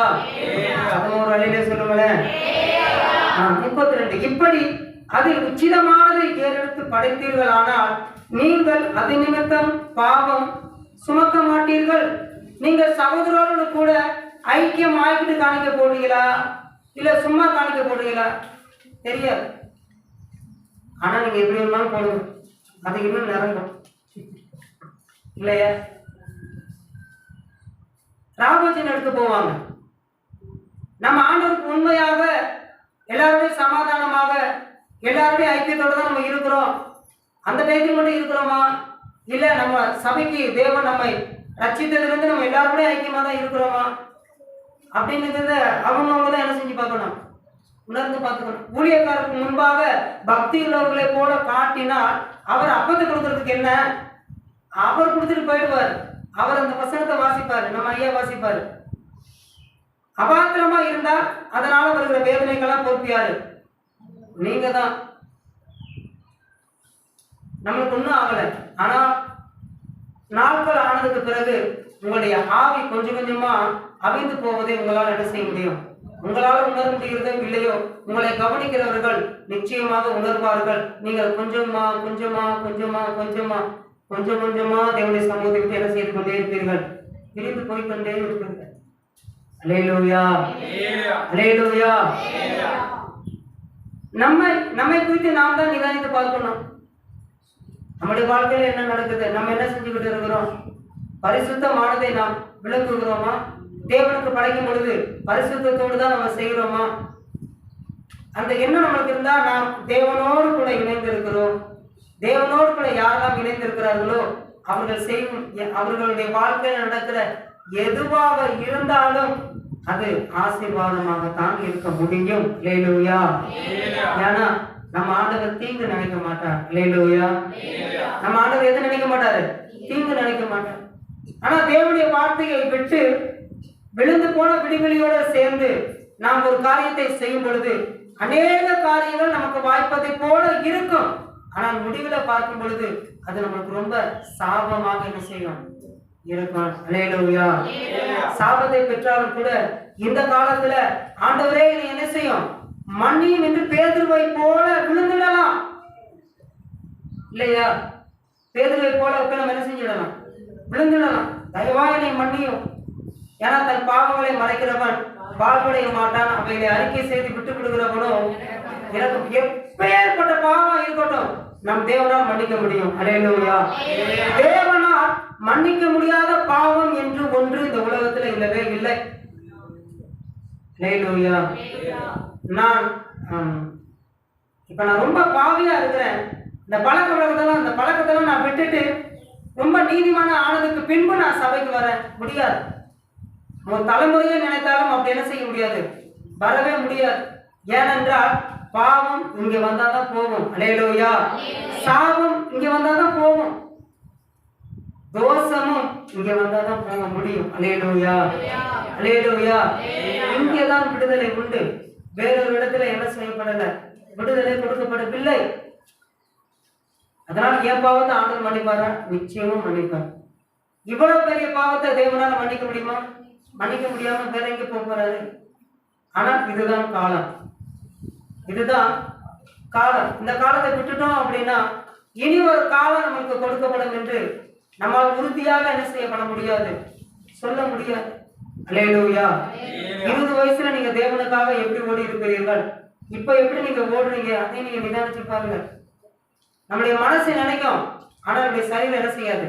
அதுவும் ஒரு அல்லேலூயா சொல்லுங்களேன். 32. இப்படி அதில் உச்சிதமானதை ஏறெடுத்து படைத்தீர்களானால் நீங்கள் அது நிமித்தம் பாவம் சுமக்க மாட்டீர்கள். நீங்கள் சகோதரரோடு கூட ஐக்கியம் ஆகிட்டு காணிக்க போடுறீங்களா, இல்ல சும்மா காணிக்க போடுறீங்களா தெரியாது. ஆனா நீங்க எப்படி இருந்தாலும் போடுங்க, அது இன்னும் நிரம்பும் இல்லையா? ராபோஜன் எடுத்து போவாங்க. நம்ம ஆண்டவருக்கு உண்மையாக எல்லாருடையும் சமாதானமாக எல்லாருடையும் ஐக்கியத்தோட தான் நம்ம இருக்கிறோம். அந்த டைத்தில் மட்டும் இருக்கிறோமா, இல்ல நம்ம சபைக்கு தேவன் நம்மை ரட்சித்ததிலிருந்து நம்ம எல்லாருடையும் ஐக்கியமா தான் இருக்கிறோமா அப்படிங்கிறத அவங்கவுங்க தான் என்ன செஞ்சு பார்க்கணும், உணர்ந்து பார்த்துக்கணும். ஊழியக்காரருக்கு முன்பாக பக்தி உள்ளவர்களை போல காட்டினால் அவர் அப்பத்தை கொடுக்கறதுக்கு என்ன, அவர் கொடுத்துட்டு போயிடுவார். அவர் அந்த வசனத்தை வாசிப்பாரு, நம்ம ஐயா வாசிப்பாரு. அபாத்திரமா இருந்தா அதனால வருகிற வேதனைக்கெல்லாம் பொறுப்பியாரு நீங்க தான். நம்மளுக்கு ஒன்றும் ஆகலை, ஆனா நாட்கள் ஆனதுக்கு பிறகு உங்களுடைய ஆவி கொஞ்சம் கொஞ்சமா அவிழ்ந்து போவதை உங்களால் என்ன செய்ய முடியும்? உங்களால் உணர முடிகிறதோ இல்லையோ, உங்களை கவனிக்கிறவர்கள் நிச்சயமாக உணர்வார்கள். நீங்கள் கொஞ்சமா கொஞ்சமா கொஞ்சமா கொஞ்சமா கொஞ்சம் கொஞ்சமா தேவனுடைய சமூகத்தை விட்டு என்ன செய்து கொண்டே இருப்பீர்கள், பிரிந்து போய்கொண்டே இருப்பீர்கள். அல்லேலூயா, அல்லேலூயா. நம்மை குறித்து நாம் தான் நிதானித்து பார்க்கணும். நம்முடைய வாழ்க்கையில என்ன நடக்குது, நம்ம என்ன செஞ்சுக்கிட்டு இருக்கிறோம்? பரிசுத்தமானதை நாம் விளக்குகிறோமா? தேவனுக்கு படைக்கும் பொழுது பரிசுத்தத்தோடு தான் நம்ம செய்கிறோமா? அந்த எண்ணம் நம்மளுக்கு இருந்தா நாம் தேவனோடு கூட இணைந்து இருக்கிறோம். தேவனோடு கூட யாரெல்லாம் இணைந்திருக்கிறார்களோ அவர்கள் செய்யும் அவர்களுடைய வாழ்க்கையில் நடக்கிற எதுவாக இருந்தாலும் அது ஆசீர்வாதமாகத்தான் இருக்க முடியும். அல்லேலூயா. ஏன்னா நம்ம ஆண்டவர் தீங்கு நினைக்க மாட்டார். அல்லேலூயா. நம்ம ஆண்டவர் எது நினைக்க மாட்டாரு? தீங்கு நினைக்க மாட்டார். ஆனா தேவனுடைய வார்த்தையை விட்டு விழுந்து போன விடுதலையோடு சேர்ந்து நாம் ஒரு காரியத்தை செய்யும் பொழுது அநேக காரியங்கள் நமக்கு வாய்ப்பதை போல இருக்கும். ஆனால் முடிவில் பார்க்கும் பொழுது அது நமக்கு ரொம்ப சாபமாக என்ன செய்யும் இருக்கும். அல்லேலூயா. சாபத்தை பெற்றாலும் கூட இந்த காலத்துல ஆண்டவரே என்ன செய்யும், மன்னியும் என்று பேதுருவை போல விழுந்துடலாம் இல்லையா? பேதுருவை போல நம்ம என்ன செஞ்சிடலாம், விழுந்துடலாம். தயவா என்னை மன்னியும். ஏன்னா தன் பாவங்களை மறைக்கிறவன் வாழ்வடைய மாட்டான். அவைகளை அறிக்கை செய்து விட்டுக் கொடுக்கிறவனோ எனக்கு எப்பேற்பட்ட பாவம் இருக்கட்டும் நம் தேவனால் மன்னிக்க முடியும். அல்லேலூயா. தேவனால் மன்னிக்க முடியாத பாவம் என்று ஒன்று இந்த உலகத்துல இல்லவே இல்லை. அல்லேலூயா. நான் இப்ப நான் ரொம்ப பாவியா இருக்கிறேன், இந்த பழக்கத்தெல்லாம் நான் விட்டுட்டு ரொம்ப நீதிமான ஆனதுக்கு பின்பு நான் சபைக்கு வரேன், முடியாது. ஒரு தலைமுறையை நினைத்தாலும் அப்படி என்ன செய்ய முடியாது, வரவே முடியாது. ஏனென்றால் பாவம் இங்க வந்தாதான் போகும். அல்லேலூயா. சாபம் இங்க வந்தாதான் போகும், தோஷமும் இங்க வந்தாதான் போக முடியும். அல்லேலூயா, அல்லேலூயா. இங்கேதான் விடுதலை உண்டு. வேறொரு இடத்துல என்ன செய்யப்படல, விடுதலை கொடுக்கப்படவில்லை. அதனால் என் பாவத்தை ஆண்டவர் மன்னிப்பாரா? நிச்சயமும் மன்னிப்பார். இவ்வளவு பெரிய பாவத்தை தேவனால மன்னிக்க முடியுமா? மன்னிக்க முடியாம வேற எங்க போறாரு? ஆனால் இதுதான் காலம், இதுதான் காலம். இந்த காலத்தை விட்டுட்டோம் அப்படின்னா இனி ஒரு காலம் நமக்கு கொடுக்கப்படும் என்று நம்மால் உறுதியாக என்ன செய்யப்பட முடியாது, சொல்ல முடியாது. அல்லேலூயா. 20 வயசுல நீங்க தேவனுக்காக எப்படி ஓடி இருக்கிறீர்கள், இப்ப எப்படி நீங்க ஓடுறீங்க, அதை நீங்க நிதானிச்சு பாருங்க. நம்முடைய மனசு நினைக்கும், ஆனால் நம்முடைய சரீரம் என்ன செய்யாது,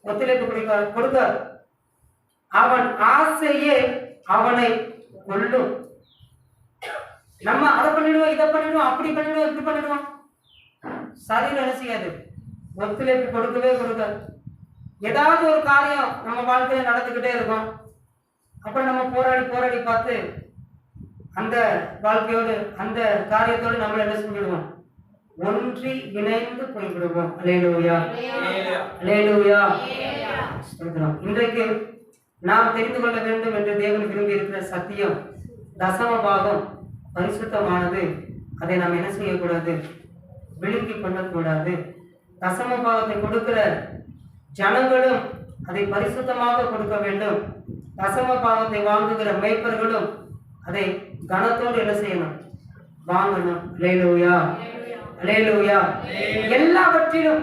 ஒத்துழைப்பு கொடுக்காது. அவன் ஆசையே அவனை கொல்லும். நம்ம அதை பண்ணிடுவோம், இதை பண்ணிடுவோம், அப்படி பண்ணிடுவோம், இப்படி பண்ணிடுவோம். சரீரம் என்ன செய்யாது, ஒத்துழைப்பு கொடுக்கவே கொடுக்காது. ஏதாவது ஒரு காரியம் நம்ம வாழ்க்கையில நடந்துகிட்டே இருக்கும். அப்புறம் நம்ம போராடி பார்த்து அந்த வாழ்க்கையோடு அந்த காரியத்தோடு நம்ம என்ன செஞ்சிடுவோம், ஒன்றி இணைந்து போய்விடுவோம். அல்லேலூயா, அல்லேலூயா. இன்றைக்கு நாம் தெரிந்து கொள்ள வேண்டும் என்று தேவன் விரும்பி இருக்கிற சத்தியம், தசம பாகம் பரிசுத்தமானது. அதை நாம் என்ன செய்யக்கூடாது, விழுங்கி கொள்ளக்கூடாது. தசம பாகத்தை கொடுக்கிற ஜனங்களும் அதை பரிசுத்தமாக கொடுக்க வேண்டும். தசம பாகத்தை வாங்குகிற மேய்ப்பர்களும் அதை கனத்தோடு என்ன செய்யணும், வாங்கணும். அல்லேலூயா, அல்லேலூயா. எல்லாவற்றிலும்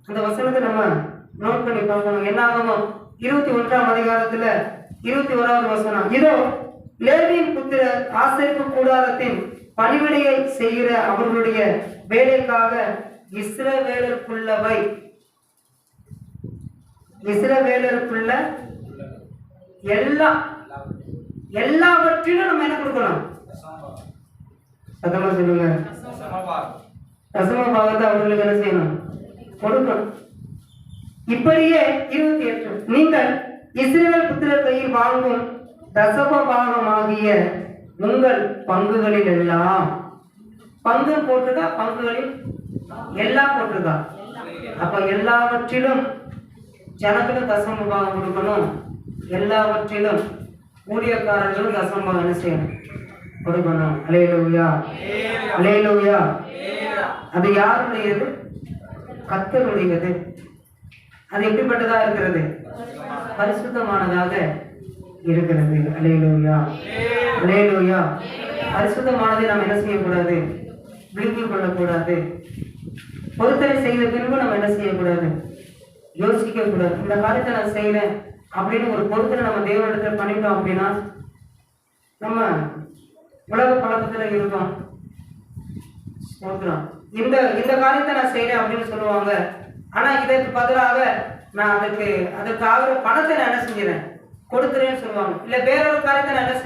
அந்த வசனத்தை நம்ம நோட் பண்ணி பார்க்கணும். என்ன ஆகணும், 21ஆம் அதிகாரத்துல 21வது வசனம். இதோ லேவியின் புத்திரர் ஆசரிப்பு கூடாரத்தின் பணிவிடையை செய்கிற அவர்களுடைய வேலைக்காக இஸ்ரவேலருக்குள்ளவை, இஸ்ரவேலருக்குள்ள எல்லாவற்றிலும் நம்ம என்ன கொடுக்கணும், சத்தமா சொல்லுங்க, தசம பாகத்தை அவர்களுக்கு என்ன செய்யணும், கொடுக்கணும். இப்படியே 28 நீங்கள் இஸ்ரவேல் புத்திரர் கையில் வாங்கும் தசம பாகமாகிய உங்கள் பங்குகளில் எல்லாம், பங்கு போட்டிருக்கா, பங்குகளில் எல்லாம் போட்டிருக்கா. அப்ப எல்லாவற்றிலும் ஜனங்களும் தசம பாகம் கொடுக்கணும், எல்லாவற்றிலும் ஊழியக்காரர்களும் தசம பாகம் என்ன செய்யணும், கொடுக்கணும். அல்லேலூயா, அல்லேலூயா. அது யாருடையது? கர்த்தருடையது. அது எப்படிப்பட்டதா இருக்கிறது? பரிசுத்தமானதாக இருக்கிறது. அல்லேலூயா, அல்லேலூயா. பரிசுத்தமானதை நாம் என்ன செய்யக்கூடாது? விழுங்கிக் கொள்ளக்கூடாது. பொருத்தனை செய்த பின்பு நம்ம என்ன செய்யக்கூடாது? யோசிக்க கூடாது. இந்த காரியத்தை நான் செய்யறேன் அப்படின்னு ஒரு பொருத்தனை நம்ம தேவனிடத்தில் பண்ணிட்டோம் அப்படின்னா நம்ம உலக பழக்கத்துல இருக்கோம். இந்த இந்த காரியத்தை நான் செய்யறேன் அப்படின்னு சொல்லுவாங்க. ஆனா இதற்கு பதிலாக நான் அதற்கு ஆகிற பணத்தை நான் என்ன செஞ்சிடறேன், கொடுத்துறேன்னு சொல்லுவாங்க. இல்ல வேறொரு காரியத்தை நான் என்ன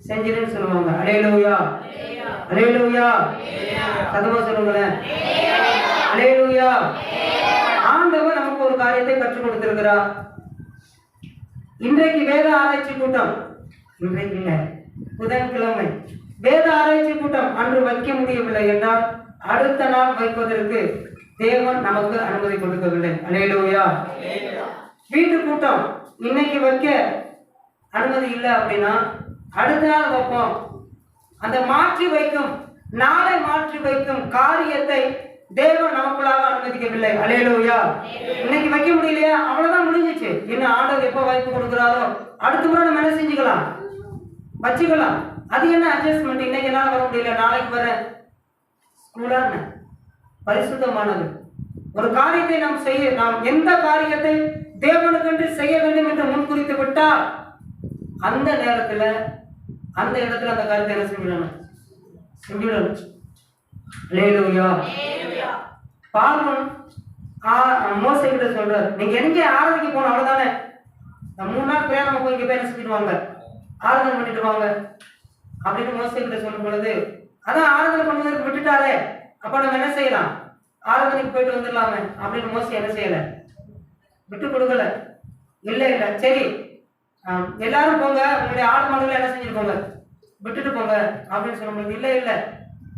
செஞ்சிடறேன்னு சொல்லுவாங்க. அல்லேலூயா, அல்லேலூயா. சத்தமா சொல்லுங்களேன். அல்லேலூயா. ஆண்டவர் நமக்கு ஒரு காரியத்தை கற்றுக் கொடுத்திருக்கிறார். இன்றைக்கு வேத ஆராய்ச்சி கூட்டம், இன்றைக்கு இல்ல, புதன்கிழமை வேத ஆராய்ச்சி கூட்டம் அன்று வைக்க முடியவில்லை என்றால் அடுத்த நாள் வைப்பதற்கு தேவன் நமக்கு அனுமதி கொடுக்கவில்லை. அல்லேலூயா. வீட்டு கூட்டம் இன்னைக்கு வைக்க அனுமதி இல்லை அப்படின்னா அடுத்த நாள் வைப்போம். அந்த மாற்றி வைக்கும், நாளை மாற்றி வைக்கும் காரியத்தை தேவன் நமக்குள்ளாக அனுமதிக்கவில்லை. அல்லேலூயா. இன்னைக்கு வைக்க முடியலையா, அவ்வளவுதான், முடிஞ்சிச்சு. இன்னும் ஆண்டவர் எப்ப வாய்ப்பு கொடுக்கிறாரோ அடுத்த முறை நம்ம என்ன செஞ்சுக்கலாம், வச்சுக்கலாம். அது என்ன அட்ஜஸ்ட்மெண்ட்? இன்னைக்கு என்னால வர முடியல, நாளைக்கு வர. ஸ்கூலா பரிசுத்தமானது. ஒரு காரியத்தை நாம் எந்த காரியத்தை தேவனுக்கென்று செய்ய வேண்டும் என்று முன்குறித்து விட்டால் அந்த நேரத்துல அந்த இடத்துல அந்த காரியத்தை என்ன செஞ்சிடணும். அல்லேலூயா. பார்வோன் மோசே கிட்ட சொல்றாரு, நீங்க எங்க ஆராதனைக்கு போகணும், அவ்வளவுதானே, 3 நாள் பிரயாணம் போய் இங்க போய் என்ன செஞ்சுட்டு வாங்க, ஆராதனை பண்ணிட்டு வாங்க அப்படின்னு மோசே கிட்ட சொல்லும் பொழுது, அதான் ஆராதனை பண்ணுவதற்கு விட்டுட்டாரே, அப்ப நம்ம என்ன செய்யலாம், ஆராதனைக்கு போயிட்டு வந்துடலாமே அப்படின்னு மோசே என்ன செய்யல, விட்டு கொடுக்கல. இல்ல சரி எல்லாரும் போங்க, உங்களுடைய ஆடு மாடுகளை என்ன செஞ்சுட்டு போங்க, விட்டுட்டு போங்க அப்படின்னு சொல்லும்போது, இல்ல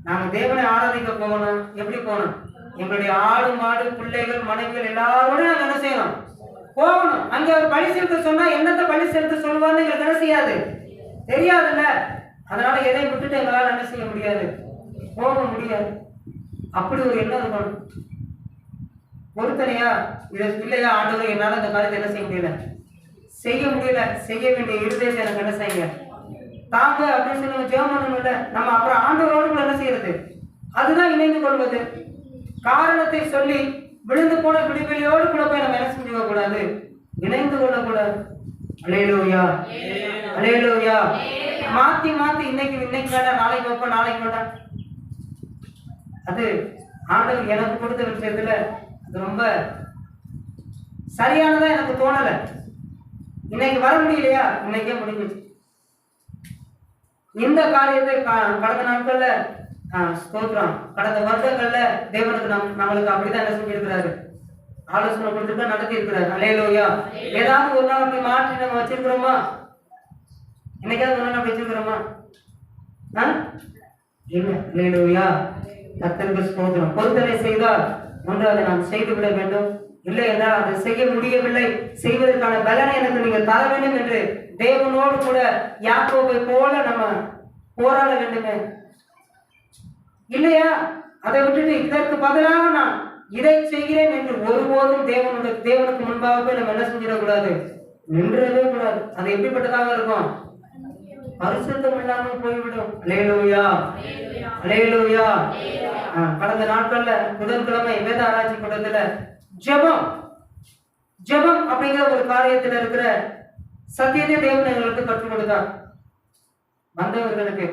நாங்க தேவனை ஆராதிக்க போகணும். எப்படி போகணும்? எங்களுடைய ஆடு மாடு பிள்ளைகள் மனைவிகள் எல்லாரோடும் நாங்க என்ன செய்யணும், போகணும். அங்க அவர் பழி செலுத்த சொன்னா என்னத்தை பழி செலுத்த சொல்லுவான்னு எங்களுக்கு என்ன செய்யாது, தெரியாதுல்ல. அதனால எதையும் விட்டுட்டு எங்களால் என்ன செய்ய முடியாது, போக முடியாது. அப்படி ஒரு எண்ணம் இருக்கணும். பொறுத்தனையா இதை இல்லையா, ஆண்டவர் என்னால இந்த காரியத்தை என்ன செய்ய முடியல, செய்ய வேண்டிய இருதயத்தை எனக்கு என்ன செய்யுங்க தாங்க அப்படின்னு சொல்லி நம்ம ஜெபம் பண்ணணும். இல்லை நம்ம அப்புறம் ஆண்டவரோடு என்ன செய்யறது, அதுதான் இணைந்து கொள்வது. காரணத்தை சொல்லி விழுந்து போன விடுதலையோடு கூட போய் நம்ம என்ன செஞ்சுக்க கூடாது, இணைந்து கொள்ளக்கூடாது. அல்லேலூயா, அல்லேலூயா. மாத்தி இன்னைக்கு வேண்டாம், நாளைக்கு வைப்போம், நாளைக்கு வேண்டாம். அது ஆண்டவர் எனக்கு கொடுத்த விஷயத்துல அது ரொம்ப சரியானதா எனக்கு தோணல. இன்னைக்கு வர முடியலையா, இன்னைக்கே முடிஞ்சிச்சு. இந்த காரியத்தை கடந்த நாட்கள்ல ஸ்தோத்திரம், கடந்த வருடங்கள்ல தேவனுக்கு நம்மளுக்கு அப்படிதான் என்ன செஞ்சிருக்கிறாரு, ஆலோசனை கொடுத்துட்டு நடத்தி இருக்கிறாரு. அல்லேலூயா. ஏதாவது ஒரு நாள் அப்படி மாற்றி நம்ம வச்சிருக்கிறோமா, என்னைக்காவது ஒரு நாள் அப்படி வச்சிருக்கிறோமா? இல்ல. அல்லேலூயா. கர்த்தருக்கு ஸ்தோத்திரம். பொருத்தனை செய்தால் ஒன்று அதை நாம் செய்துவிட வேண்டும். இல்லை என்றால் அதை செய்ய முடியவில்லை, செய்வதற்கான பலனை எனக்கு நீங்க தர வேண்டும் என்று தேவனோடு கூட யாக்கோபை போல நம்ம போராட வேண்டுமே. இல்லையா, அதை விட்டுட்டு இதற்கு பதிலாக நான் இதை செய்கிறேன் என்று ஒருபோதும் தேவனுக்கு முன்பாக போய் நம்ம என்ன செஞ்சிடக்கூடாது, நின்றவே கூடாது. அது எப்படிப்பட்டதாக இருக்கும், பரிசுத்தம் இல்லாமல் போய்விடும். அல்லேலூயா, அல்லேலூயா. கடந்த நாட்கள்ல புதன்கிழமை வேத ஆராய்ச்சி கூட்டத்துல ஜெபம் அப்படிங்கிற ஒரு காரியத்தில் இருக்கிற சத்தியத்தை தேவன் எங்களுக்கு கற்றுக் கொடுத்தார். வந்தவர்களுக்கு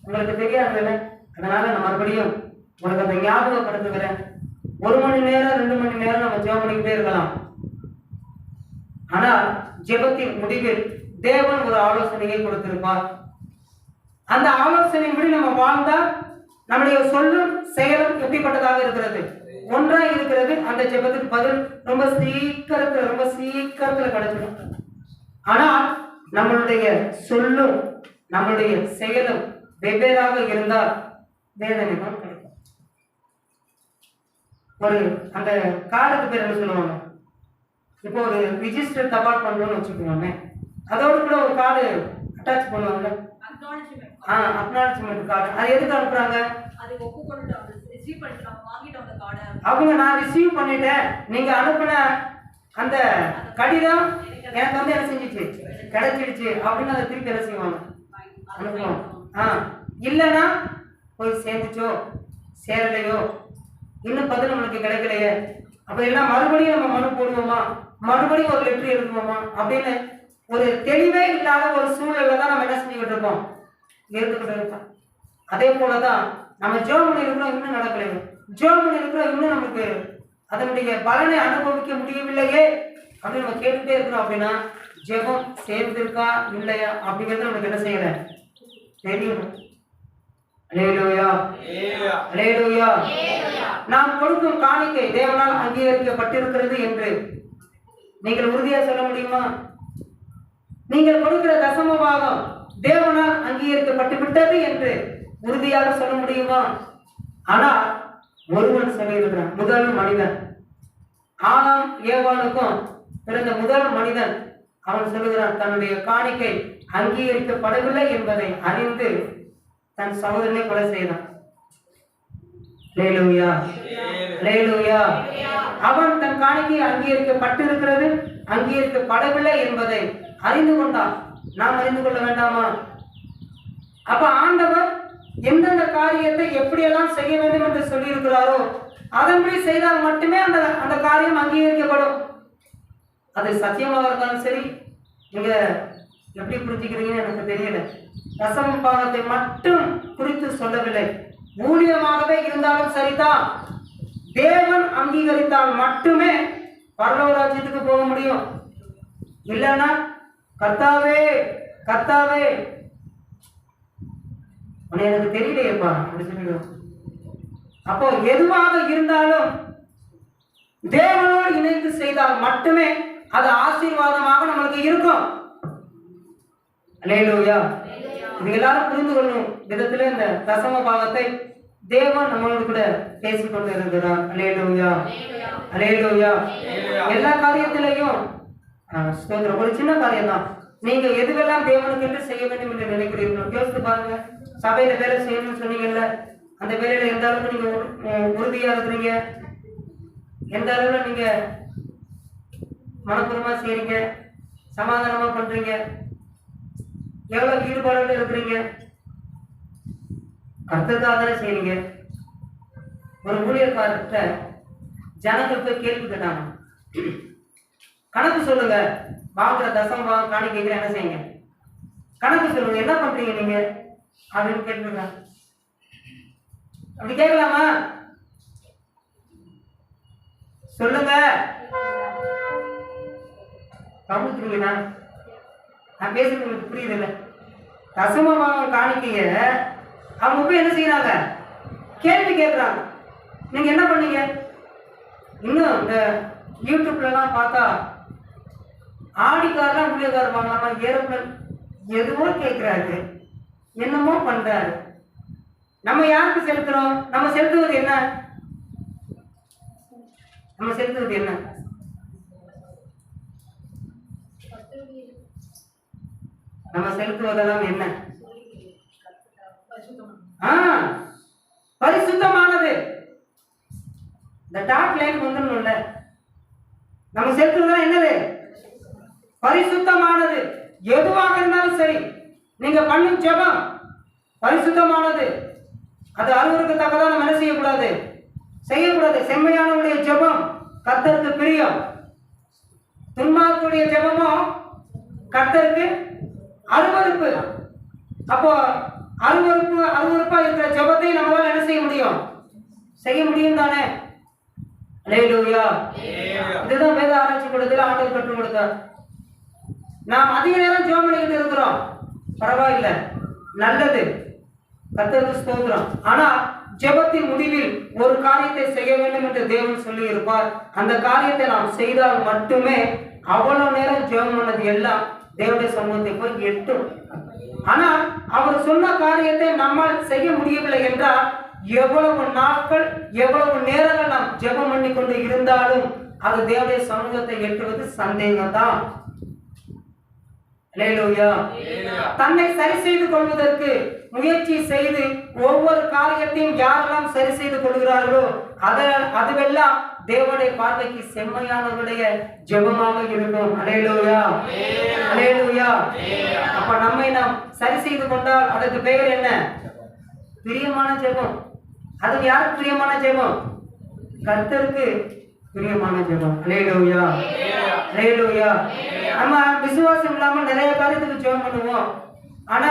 உங்களுக்கு தெரியாது, அதனால நான் மறுபடியும் உங்களுக்கு அந்த ஞாபகப்படுத்துகிறேன். 1 மணி நேரம் 2 மணி நேரம் நம்ம ஜெபம் பண்ணிக்கிட்டே இருக்கலாம். ஆனால் ஜெபத்தின் முடிவில் தேவன் ஒரு ஆலோசனையை கொடுத்திருப்பார். அந்த ஆலோசனையின்படி நம்ம வாழ்ந்தால் நம்முடைய சொல்லும் செயலும் எப்படிப்பட்டதாக இருக்கிறது, ஒன்றாக இருக்கிறது. அந்த ஜெபத்துக்கு பதில் ரொம்ப சீக்கிரத்துல கிடைச்சிடும். ஆனால் நம்மளுடைய சொல்லும் நம்மளுடைய செயலும் வெவ்வேறாக இருந்தால் வேதனை தான் கிடைக்கும். ஒரு அந்த கார்டுக்கு பேர் என்ன சொல்லுவாங்க, இப்போ ஒரு ரிஜிஸ்டர் தபால் பண்ணணும்னு வச்சுக்கோங்க, அதோடு கூட ஒரு கார்டு அட்டாச் பண்ணுவாங்க, அக்னாலஜ்மெண்ட் கார்டு. அது எதுக்கு அனுப்புறாங்க? அவங்க நான் ரிசீவ் பண்ணிட்டேன், நீங்க அனுப்புன அந்த கடிதம் எனக்கு வந்து என்ன செஞ்சிச்சு, கிடைச்சிடுச்சு அப்படின்னு அதை திருப்பி என்ன செய்வாங்க, அனுப்புவோம். இல்லைன்னா போய் சேர்ந்துச்சோ சேரலையோ, இன்னும் பதில் நம்மளுக்கு கிடைக்கலையே, அப்ப எல்லாம் மறுபடியும் நம்ம மனு போடுவோமா, மறுபடியும் ஒரு லெட்டர் எழுதுவோமா அப்படின்னு ஒரு தெளிவே இல்லாத ஒரு சூழல்ல தான் நம்ம என்ன செஞ்சுக்கிட்டு இருக்கோம், இருந்துகிட்டு இருக்கோம். அதே போலதான் நம்ம ஜெபம் இருக்கிறோம், இன்னும் நடக்கலையே, ஜெபம் இருக்கிறோம், இன்னும் நமக்கு அதனுடைய பலனை அனுபவிக்க முடியவில்லையே அப்படின்னு நம்ம கேட்டுட்டே இருக்கிறோம். அப்படின்னா ஜெபம் சேர்ந்திருக்கா இல்லையா அப்படிங்கிறது நமக்கு என்ன செய்யல தெரியணும். அல்லேலூயா, அல்லேலூயா. நாம் கொடுக்கும் காணிக்கை தேவனால் அங்கீகரிக்கப்பட்டிருக்கிறது என்று நீங்கள் உறுதியா சொல்ல முடியுமா? நீங்கள் கொடுக்கிற தசம பாகம் தேவனால் அங்கீகரிக்கப்பட்டு விட்டது என்று உறுதியாக சொல்ல முடியுமா? ஆனா ஒருவன் சொல்லியிருக்கிறான், முதல் மனிதன் ஆதாம் ஏவாளுக்கும் பிறந்த முதல் மனிதன், அவன் சொல்லுகிறான் தன்னுடைய காணிக்கை அங்கீகரிக்கப்படவில்லை என்பதை அறிந்து தன் சகோதரனை கொலை செய்தான். அல்லேலூயா, அல்லேலூயா. அவன் தன் காணிக்கை அங்கீகரிக்கப்பட்டிருக்கிறது, அங்கீகரிக்கப்படவில்லை என்பதை அறிந்து கொண்டான். நாம் அறிந்து கொள்ள வேண்டாமா? அப்ப ஆண்டவர் எந்தெந்த காரியத்தை எப்படியெல்லாம் செய்ய வேண்டும் என்று சொல்லி இருக்கிறாரோ அதன்படி செய்தால் மட்டுமே அந்த அந்த காரியம் அங்கீகரிக்கப்படும். அது சத்தியமாக இருந்தாலும் சரி, நீங்க எப்படி புரிஞ்சுக்கிறீங்கன்னு எனக்கு தெரியல. தசம பாகத்தை மட்டும் குறித்து சொல்லவில்லை, ஊழியமாகவே இருந்தாலும் சரிதான், தேவன் அங்கீகரித்தால் மட்டுமே பரலோக ராஜ்யத்துக்கு போக முடியும். இல்லைன்னா கர்த்தாவே கர்த்தாவே எனக்கு தெரியலையேப்பா அப்படி சொல்லிடுவோம். அப்போ எதுவாக இருந்தாலும் தேவனோடு இணைந்து செய்தால் மட்டுமே அது ஆசீர்வாதமாக நம்மளுக்கு இருக்கும். அல்லேலூயா. இது எல்லாரும் புரிந்து கொள்ளும் விதத்துல இந்த தசம பாகத்தை தேவன் நம்மளோடு கூட பேசிக்கொண்டு இருக்கிறார். அல்லேலூயா, அல்லேலூயா. எல்லா காரியத்திலையும் ஒரு சின்ன காரியம் தான், நீங்க எதுவெல்லாம் தேவனுக்கு என்று செய்ய வேண்டும் என்று நினைக்கிறீர்களோ யோசித்து பாருங்க. சபையில வேலை செய்யணும்னு சொன்னீங்கல்ல, அந்த வேலையில எந்த அளவுக்கு நீங்க உறுதியா இருக்கிறீங்க, எந்த அளவுல நீங்க மனப்பூர்வமா செய்றீங்க, சமாதானமா பண்றீங்க, எவ்வளவு ஈடுபாடோட இருக்கிறீங்க, கர்த்தருக்காக தானே செய்றீங்க. ஒரு ஊழியர்காரர்கிட்ட ஜனங்கள் போய் கேள்வி கேட்டாங்க, கணக்கு சொல்லுங்க, வாங்குற தசம் வாங்க காணிக்கைங்கிற என்ன செய்யுங்க, கணக்கு சொல்லுங்க, என்ன பண்றீங்க நீங்க அப்படின்னு கேட்டுருக்காங்க. அப்படி கேட்கலாமா? சொல்லுங்க, கவனிக்கிறீங்களா? நான் பேசுறது உங்களுக்கு புரியுது இல்ல? தசமபாகம் காணிக்கைய அவங்க போய் என்ன செய்யறாங்க, கேள்வி கேட்கறாங்க. நீங்க என்ன பண்ணீங்க? இன்னும் இந்த யூடியூப்ல எல்லாம் பார்த்தா ஆடிக்காரெல்லாம் ஊழியக்காரர் வாங்கலாமா, ஏரோப்ளேன் எதுவோ கேட்கிறாரு, என்னமோ பண்றாரு. நம்ம யாருக்கு செலுத்துறோம்? நம்ம செலுத்துவது என்ன? நம்ம செலுத்துவது என்ன? நம்ம செலுத்துவதெல்லாம் என்ன? பரிசுத்தமானது. இந்த டாட் லைன் வந்துடணும்ல. நம்ம செலுத்துவதெல்லாம் என்னது? பரிசுத்தமானது. எதுவாக இருந்தாலும் சரி, நீங்க பண்ணும் ஜெபம் பரிசுத்தமானது. அது அருவருக்கு தக்கதான் நம்ம என்ன செய்யக்கூடாது, செய்யக்கூடாது. செம்மையானவருடைய ஜெபம் கர்த்தருக்கு பிரியம், துன்மார்க்கருடைய ஜெபமும் கர்த்தருக்கு அருவருப்பு. அப்போ அருவருப்பா இருக்கிற ஜெபத்தை நம்மளால என்ன செய்ய முடியும், செய்ய முடியும் தானே? அல்லேலூயா. இதுதான் வேத ஆராய்ச்சி கூடத்தில் ஆண்டவர் கற்றுக் கொடுத்தார். நாம் அதிக நேரம் ஜெபம் பண்ணிக்கிட்டு இருக்கிறோம், பரவாயில்லை, நல்லது, கர்த்தருக்கு ஸ்தோத்திரம். ஆனா ஜெபத்தின் முடிவில் ஒரு காரியத்தை செய்ய வேண்டும் என்று தேவன் சொல்லி இருப்பார். அந்த காரியத்தை நாம் செய்தால் மட்டுமே அவ்வளவு நேரம் ஜெபம் பண்ணது எல்லாம் தேவனுடைய சமூகத்தை போய் எட்டும். ஆனால் அவர் சொன்ன காரியத்தை நம்மால் செய்ய முடியவில்லை என்றால் எவ்வளவு நாட்கள் எவ்வளவு நேரங்கள் நாம் ஜெபம் பண்ணி கொண்டு இருந்தாலும் அது தேவனுடைய சமூகத்தை எட்டுவது சந்தேகம் தான். தன்னை சரி செய்து கொள்வதற்கு முயற்சி செய்து ஒவ்வொரு காரியத்தையும் யாரெல்லாம் சரி செய்து கொள்கிறார்களோ அதுவெல்லாம் தேவனுடைய பார்வைக்கு செம்மையானவருடைய ஜெபமாக இருக்கும். அல்லேலூயா, அல்லேலூயா. அப்ப நம்மை நாம் சரி செய்து கொண்டால் அதற்கு பெயர் என்ன? பிரியமான ஜெபம். அது யாருக்கு பிரியமான ஜெபம்? கர்த்தருக்கு பிரியமான ஜெபம். அல்லேலூயா, அல்லேலூயா. நம்ம விசுவாசம் இல்லாம நிறைய காரியத்துக்கு ஜெபம் பண்ணுவோம். ஆனா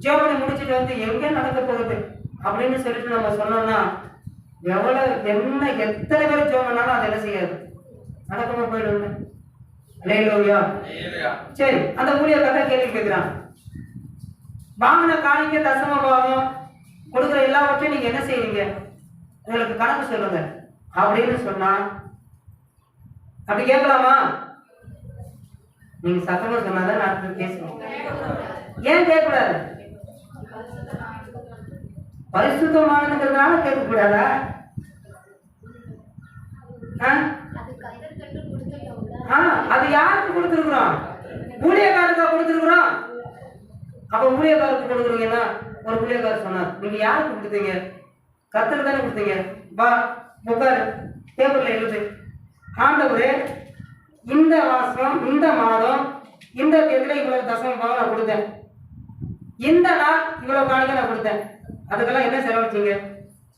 ஜெபம் பண்ணி முடிச்சுட்டு வந்து எங்க நடக்க போகுது அப்படின்னு சொல்லிட்டு நம்ம சொன்னோம்னா எத்தனை பேர் ஜெபம் பண்ணாலும் அது என்ன செய்யாது, நடக்காம போயிடும். அல்லேலூயா. சரி, அந்த ஊழியக்காரர் கேள்வி கேட்கிறான், வாங்கின காணிக்கை தசம பாகம் கொடுக்குற எல்லாவற்றையும் நீங்க என்ன செய்வீங்க, உங்களுக்கு கணக்கு சொல்லுங்க அப்படின்னு சொன்னா அப்படி கேட்கலாமா? நீங்க சத்தமா சொன்னாதான் நான் பேசுவோம். ஏன் கேட்கக்கூடாது? பரிசுத்தமானதுங்கிறதுனால கேட்கக்கூடாதா? அது யாருக்கு கொடுத்துருக்குறோம்? ஊழியக்காரருக்கா கொடுத்துருக்குறோம்? அப்ப ஊழியக்காரருக்கு கொடுக்குறீங்கன்னா ஒரு ஊழியக்காரர் சொன்னார், நீங்க யாருக்கு கொடுத்தீங்க? கர்த்தருக்கு தானே கொடுத்தீங்க. வா உட்காரு, பேப்பர்ல எழுது, ஆண்டவரே இந்த மாசம் இந்த மாதம் இந்த தேதியில இவ்வளவு தசம பாகம் நான் கொடுத்தேன், இந்த நாள் இவ்வளவு காணிக்கை நான் கொடுத்தேன், அதுக்கெல்லாம் என்ன செலவழிச்சீங்க?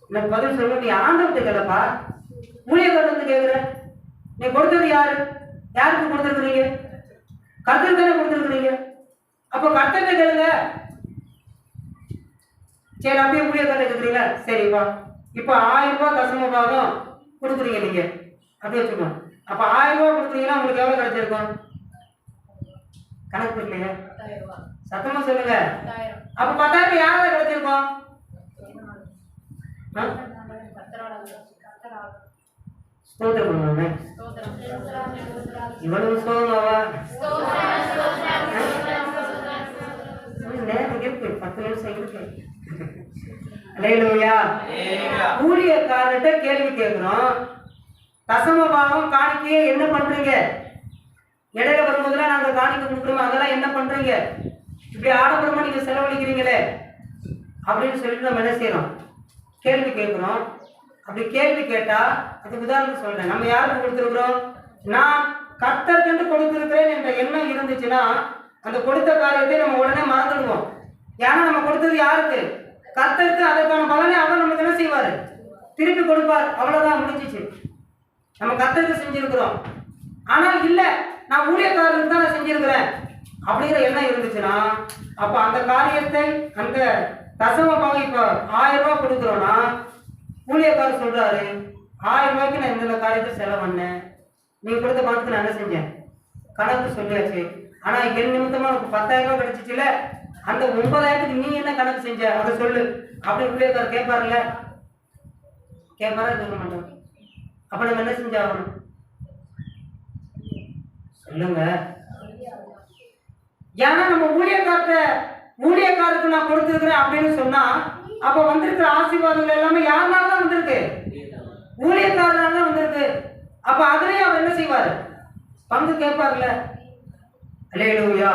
எனக்கு பதில் சொல்ல. நீ ஆண்டவர்கிட்ட கேளப்பா, ஊழியக்காரர் வந்து கேட்குற. நீ கொடுத்தது யாரு? யாருக்கு கொடுத்துருக்குறீங்க? கர்த்தருக்கு தானே கொடுத்துருக்குறீங்க. அப்போ கர்த்தர்கிட்ட கேளுங்க. சரி, அப்படியே ஊழியக்காரர் கேட்குறீங்க. சரிப்பா, இப்போ 1000 ரூபாய் தசம பாகம் கொடுக்குறீங்க நீங்க, அப்படி வச்சுக்கோங்க. அப்ப 1000 ரூபாய் கொடுக்குறீங்கன்னா உங்களுக்கு எவ்வளவு கிடைச்சிருக்கும்? கணக்கு இல்லையா? சத்தமா சொல்லுங்க. அப்ப 10,000 யாராவது கிடைச்சிருக்கும்? ஸ்தோத்திரம் பண்ணுவாங்க. இவ்வளவு சோகமாவா? நேரம் இருக்கு, 10 நிமிஷம் இருக்கு. அல்லேலூயா. ஊழியக்காரர்கிட்ட கேள்வி கேட்கிறோம், தசம பாகம் காணிக்கையை என்ன பண்றீங்க? இடையில வரும்போதெல்லாம் நாங்க காணிக்கை கொடுக்குறோம், அதெல்லாம் என்ன பண்றீங்க? இப்படி ஆடம்பரமா நீங்க செலவழிக்கிறீங்களே அப்படின்னு சொல்லிட்டு நம்ம என்ன செய்யறோம்? கேள்வி கேட்கிறோம். அப்படி கேள்வி கேட்டா, அதுக்கு உதாரணம் சொல்றேன், நம்ம யாருக்கு கொடுத்துருக்குறோம்? நான் கர்த்தருக்கு கொடுத்திருக்கிறேன் என்ற எண்ணம் இருந்துச்சுன்னா அந்த கொடுத்த காரியத்தை நம்ம உடனே மறந்துடுவோம். ஏன்னா நம்ம கொடுத்தது யாருக்கு? கர்த்தருக்கு. அதற்கான பலனை அவர் நமக்கு என்ன செய்வாரு? திருப்பி கொடுப்பார். அவ்வளவுதான், முடிஞ்சிச்சு. நம்ம கர்த்தருக்கு செஞ்சிருக்கிறோம். ஆனால் இல்ல, நான் ஊழியக்காரருக்கு தான் நான் செஞ்சிருக்கிறேன் அப்படிங்கிற எண்ணம் இருந்துச்சுன்னா அப்ப அந்த காரியத்தை, அந்த தசம பாகம் இப்ப 1000 ரூபாய் கொடுக்குறோம்னா ஊழியக்காரர் சொல்றாரு, 1000 ரூபாய்க்கு நான் இந்த காரியத்தை செலவு பண்ணேன், நீங்க கொடுத்த பணத்துக்கு நான் என்ன செஞ்சேன்? கணக்கு சொல்லியாச்சு. ஆனா என் நிமித்தமா உனக்கு 10,000 ரூபாய் கிடைச்சிச்சுல, அந்த 9,000க்கு நீ என்ன கணக்கு செஞ்ச அதை சொல்லு அப்படி ஊழியக்காரர் கேட்பாருல்ல? கேட்பாரா? கேட்க மாட்டோம். அப்ப நம்ம என்ன செஞ்சாகணும்? சொல்லுங்க. ஏன்னா நம்ம ஊழியக்காரருக்கு நான் கொடுத்துருக்கிறேன் அப்படின்னு சொன்னா அப்ப வந்திருக்கிற ஆசீர்வாதங்கள் எல்லாமே யாருனால தான் வந்திருக்கு? ஊழியக்காரனால தான் வந்திருக்கு. அப்ப அதுலயே அவர் என்ன செய்வாரு? பங்கு கேட்பார்ல. அல்லேலூயா.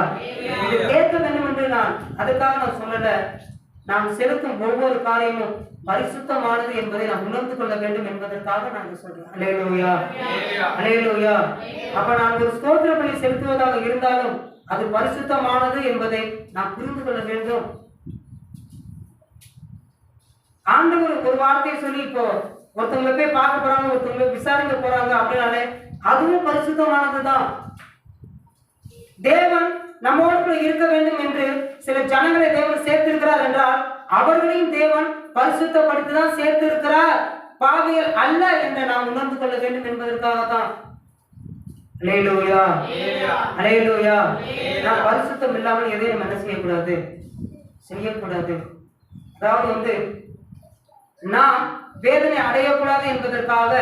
இது கேட்க வேண்டும் என்று நான் அதுக்காக நான் சொல்லல. நாம் செலுத்தும் ஒவ்வொரு காரியமும் பரிசுத்தமானது என்பதை நாம் உணர்ந்து கொள்ள வேண்டும் என்பதற்காக நான் சொல்றேன். அல்லேலூயா, அல்லேலூயா. அப்ப நான் ஒரு ஸ்தோத்திர பலி செலுத்துவதாக இருந்தாலும் அது பரிசுத்தமானது என்பதை நாம் புரிந்து கொள்ள வேண்டும். ஆண்டவர் ஒரு வார்த்தையை சொல்லி இப்போ ஒருத்தவங்களை போய் பார்க்க போறாங்க, ஒருத்தவங்களை விசாரிக்க போறாங்க அப்படின்னாலே அதுவும் பரிசுத்தமானதுதான். தேவன் நம்மோடு இருக்க வேண்டும் என்று சில ஜனங்களை தேவன் சேர்த்திருக்கிறார் என்றால் அவர்களையும் தேவன் பரிசுத்தப்படுத்திதான் சேர்த்திருக்கிறார், பாவிகள் அல்ல என்று நாம் உணர்ந்து கொள்ள வேண்டும் என்பதற்காகத்தான். அல்லேலூயா, அல்லேலூயா. நாம் பரிசுத்தம் இல்லாமல் எதையும் நம்ம என்ன செய்யக்கூடாது. அதாவது நாம் வேதனை அடையக்கூடாது என்பதற்காக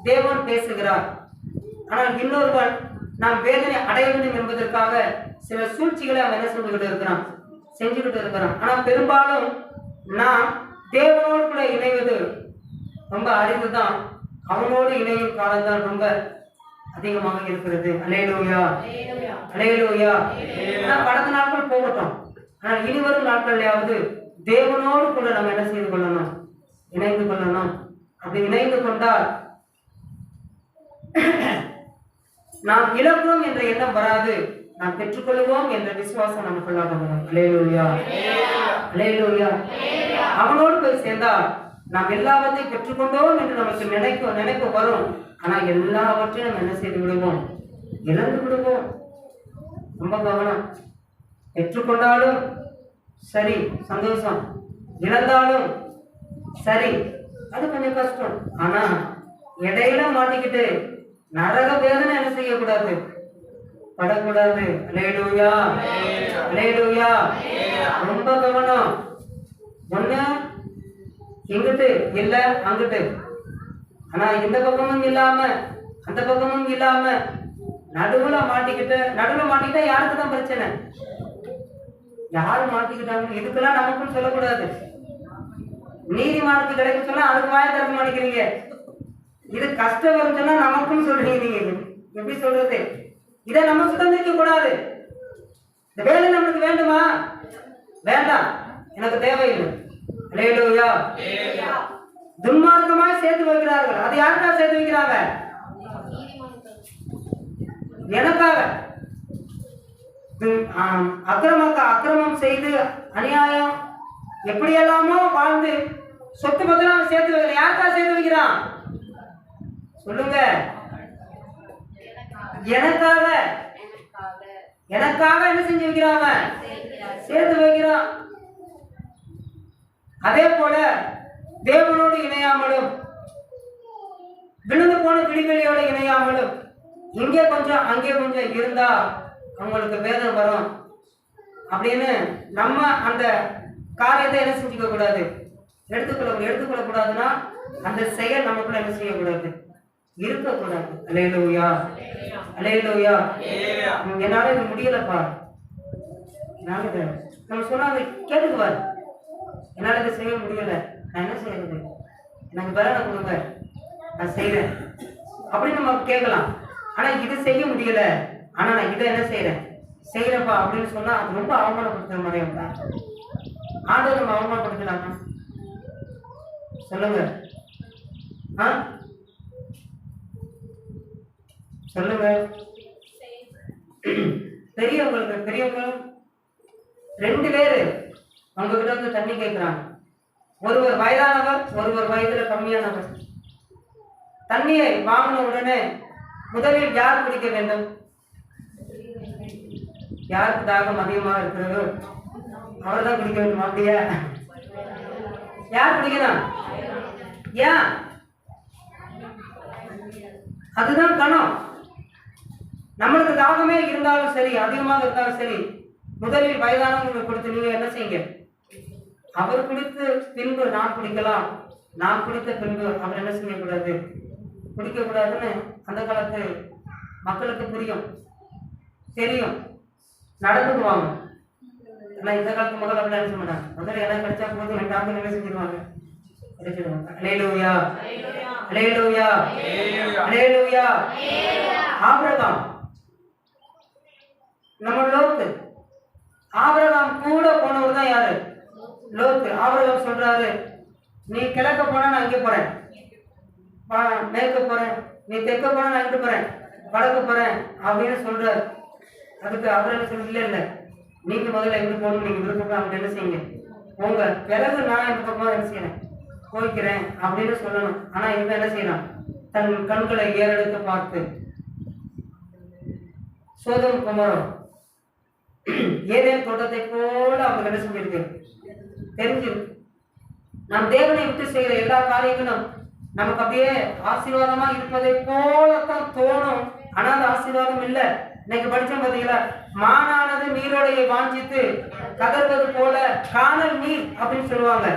தேவன் பேசுகிறார். ஆனால் இன்னொருவன் நாம் வேதனை அடைய வேண்டும் என்பதற்காக சில சூழ்ச்சிகளை அவன் என்ன சொல்லிக்கிட்டு இருக்கிறான்? செஞ்சுக்கிட்டு இருக்கிறோம். ஆனா பெரும்பாலும் நாம் தேவனோடு கூட இணைவது ரொம்ப அரிதுதான். அவனோடு இணையும் காலம்தான் ரொம்ப அதிகமாக இருக்கிறது. அல்லேலூயா, அல்லேலூயா. கடந்த நாட்கள் போகட்டும், ஆனால் இனிவரும் நாட்கள்லையாவது தேவனோடு கூட நம்ம என்ன செய்து கொள்ளணும்? இணைந்து கொள்ளணும். அப்படி இணைந்து கொண்டால் நாம் இழப்போம் என்ற எண்ணம் வராது, நாம் பெற்றுக்கொள்வோம் என்ற விசுவாசம் நமக்குள்ளாக வரும். அல்லேலூயா, அல்லேலூயா. அவனோடு போய் சேர்ந்தால் நாம் எல்லாவற்றையும் பெற்றுக்கொண்டோம் என்று நமக்கு நினைப்பு வரும். ஆனா எல்லாவற்றையும் நம்ம என்ன செய்து விடுவோம்? இழந்து விடுவோம். ரொம்ப கவனம். பெற்றுக்கொண்டாலும் சரி சந்தோஷம், இழந்தாலும் சரி அது கொஞ்சம் கஷ்டம். ஆனா இடையில மாட்டிக்கிட்டு நரக வேதனை என்ன செய்யக்கூடாது? படக்கூடாது. அல்லேலூயா, அல்லேலூயா. ரொம்ப கவனம். ஒண்ணு இங்கிட்டு இல்ல அங்கிட்டு, ஆனா இந்த பக்கமும் இல்லாம அந்த பக்கமும் இல்லாம நடுவுல மாட்டிக்கிட்டா யாருக்கு தான் பிரச்சனை? யாரு மாட்டிக்கிட்டாங்க? இதுக்கெல்லாம் நமக்கும் சொல்லக்கூடாது. நீதிமானுக்கு கிடைக்க சொன்னா அதுக்கு வாய திறக்க மாட்டேங்கிறீங்க. இது கஷ்டம் வரும் சொன்னா நமக்கும் சொல்றீங்க. நீங்க எப்படி சொல்றது? இதை நம்ம சுதந்திரிக்க கூடாது. இந்த வேலை நமக்கு வேண்டுமா? வேண்டாம், எனக்கு தேவையில்லை. அல்லேலூயா. துன்மார்க்கமாய் சேர்த்து வைக்கிறார்கள். அது யாருக்காக சேர்த்து வைக்கிறாங்க? எனக்காக. அக்கிரமம் செய்து அநியாயம் எப்படியெல்லாமோ வாழ்ந்து சொத்து பத்திரம் சேர்த்து வைக்கிற யாருக்காக சேர்த்து வைக்கிறான்? சொல்லுங்க. எனக்காக. எனக்காக என்ன செஞ்சு வைக்கிறாங்க? சேர்த்து வைக்கிறான். அதே போல தேவனோடு இணையாமலும் விழுந்து போன பிடிவெளியோடு இணையாமலும் இங்கே கொஞ்சம் அங்கே கொஞ்சம் இருந்தா அவங்களுக்கு வேதனை வரும் அப்படின்னு நம்ம அந்த காரியத்தை என்ன செஞ்சுக்க கூடாது? எடுத்துக்கொள்ள கூடாதுன்னா அந்த செயல் நமக்குள்ள என்ன செய்யக்கூடாது? இருக்கக்கூடாது. அல்லேலூயா, அல்லேலூயா. என்னால இது முடியலப்பா, என்னால நம்ம சொன்னா அதை கேட்டுக்குவார். என்னால இதை செய்ய முடியல, நான் என்ன செய்யறது? எனக்கு பலனை கொடுங்க, நான் செய்யறேன் அப்படின்னு நம்ம கேட்கலாம். ஆனா இது செய்ய முடியல, ஆனா நான் இதை என்ன செய்யறப்பா அப்படின்னு சொன்னா அது ரொம்ப அவமானப்படுத்துற மாதிரி இருந்தா ஆண்டவர் நம்ம அவமானப்படுத்தலாமா? சொல்லுங்க. சொல்லுங்க. பெரியவங்க 2 பேரு உங்ககிட்ட வந்து தண்ணி கேட்கிறாங்க. ஒருவர் வயதானவர், ஒருவர் வயதுல கம்மியானவர். தண்ணியை வாங்கின உடனே முதலில் யார் குடிக்க வேண்டும்? யாருக்கு தாகம் அதிகமாக இருக்கிறதோ அவர் தான் குடிக்க வேண்டும். அப்படியா? யார் குடிக்கணும்? ஏன்? அதுதான் கணம். நம்மளுக்கு தாகமே இருந்தாலும் சரி, அதிகமாக இருந்தாலும் சரி, முதலில் வயதானவங்களுக்கு கொடுத்து நீங்க என்ன செய்யுங்க? அவர் குடித்து பின்பு நான் குடிக்கலாம், நான் குடித்த பின்பு அவர் என்ன செய்யக்கூடாது? குடிக்க கூடாதுன்னு அந்த காலத்து மக்களுக்கு புரியும், தெரியும், நடந்துக்குவாங்க. ஆனா இந்த காலத்து மக்கள் அப்படி நினைச்ச மாட்டாங்க. முதல்ல எல்லாம் கிடைச்சா போதும், 2 என்ன செஞ்சிருவாங்க? கிடைச்சிடுவாங்க. அல்லேலூயா, அல்லேலூயா, அல்லேலூயா. ஆபிரகாம், நம்ம லோத்து. ஆபிரகாம் கூட போனவர் தான் யாரு? லோத்து. ஆபிரகாம் சொல்றாரு, நீ கிழக்க போனா நான் இங்க போறேன், மேற்க போறேன், நீ தெற்க போனா நான் இங்க போறேன், வடக்கு போறேன் அப்படின்னு சொல்றாரு. அதுக்கு அவர் என்ன சொல்ல, இல்ல நீங்க முதல்ல எங்க போகணும், நீங்க விருப்பம் அவங்க என்ன செய்யுங்க போங்க, பிறகு நான் இந்த பக்கம் என்ன செய்யறேன் போய்க்கிறேன் அப்படின்னு சொல்லணும். ஆனா இவன் என்ன செய்யலாம்? தன் கண்களை ஏறெடுத்து பார்த்து சோதம் குமரம் ஏதேன் தோட்டத்தை போல அவங்க என்ன செஞ்சிருக்கு? தெரிஞ்சிருக்கு. நாம் தேவனை விட்டு செய்கிற எல்லா காரியங்களும் நமக்கு அப்படியே ஆசீர்வாதமா இருப்பதை போலத்தான் தோணும். ஆனா அது ஆசீர்வாதம் இல்லை. இன்னைக்கு படிச்சோம் பாத்தீங்களா? மானானது நீரோடையை வாஞ்சித்து கதறுவது போல காணல் நீர் அப்படின்னு சொல்லுவாங்க.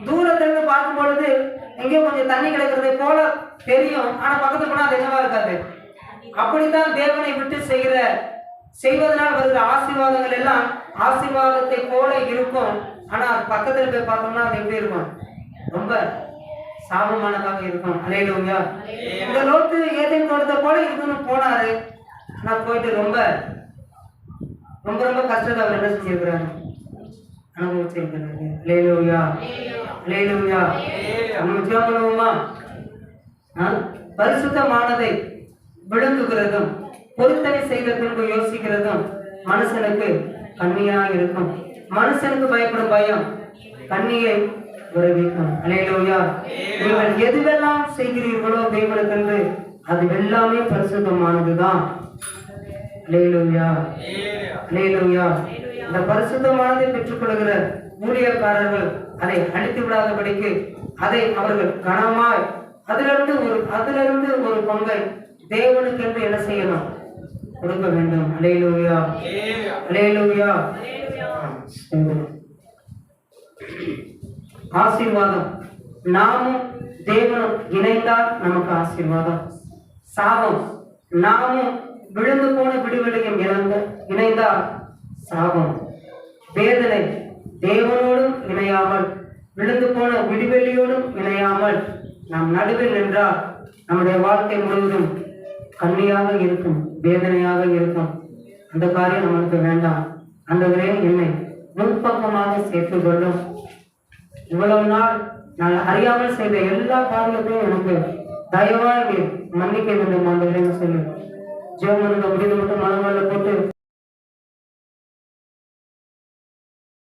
தூரத்திலிருந்து பார்க்கும் பொழுது எங்கேயோ கொஞ்சம் தண்ணி கிடைக்கிறதை போல தெரியும், ஆனா பக்கத்துல போனா அது என்னவா இருக்காது. அப்படித்தான் தேவனை விட்டு செய்கிற செய்வதனால் வருகிற ஆசீர்வாதங்கள் எல்லாம் ஆசீர்வாதத்தை போல இருக்கும். ஆனா பக்கத்துல போய் பார்த்தோம்னா அது எப்படி இருக்கும்? ரொம்ப சாபமானதாக இருக்கும். அல்லேலூயா. இந்த லோத்து ஏதேன் தோட்டத்தை போல இருக்குன்னு போனாரு. நான் போயிட்டு ரொம்ப ரொம்ப ரொம்ப கஷ்டத்தை அவர் என்ன செஞ்சிருக்கிறாரு? அனுபவிச்சிருக்கிறாரு. அல்லேலூயா. அல்லேலூயா. நம்ம ஜெபம் பண்ணுவோமா? பரிசுத்தமானதை விழுங்குகிறதும் பொருத்தனை செய்த பின்பு யோசிக்கிறதும் மனுஷனுக்கு கண்ணியா இருக்கும். மனுஷனுக்கு பயப்படும் பயம் கண்ணியை விளைவிக்கும். அல்லேலூயா. நீங்கள் எதுவெல்லாம் செய்கிறீர்களோ தேவனுக்கென்று அது எல்லாமே பரிசுத்தமானதுதான். அல்லேலூயா. அல்லேலூயா. இந்த பரிசுத்தமானதை பெற்றுக்கொள்கிற ஊழியக்காரர்கள் அதை அழித்து விடாதபடிக்கு அதை அவர்கள் கனமாய் அதிலிருந்து ஒரு பங்கை தேவனுக்கென்று என்ன செய்யணும்? கொடுக்க வேண்டும். அல்லேலூயா. அல்லேலூயா. ஆசீர்வாதம் நாமும் தேவனும் இணைந்தால் நமக்கு ஆசீர்வாதம். சாபம் நாமும் விழுந்து போன விடுதலையும் இணைந்தால் சாபம். வேதனை தேவனோடும் இணையாமல் விழுந்து போன விடுவெளியோடும் இணையாமல் நாம் நடுவில் நின்றால் நம்முடைய வாழ்க்கை முழுவதும் கண்ணியாக இருக்கும், வேதனையாக இருக்கும். அந்த காரியம் நம்மளுக்கு வேண்டாம். ஆண்டவரே என்னை முன்பக்கமாக சேர்த்துக் கொள்ளும். இவ்வளவு நாள் நான் அறியாமல் செய்த எல்லா காரியத்தையும் எனக்கு தயவாக மன்னிக்க வேண்டும் ஆண்டவரே சொல்லி ஜெபம் முடிந்து மட்டும் மனமல்ல போட்டு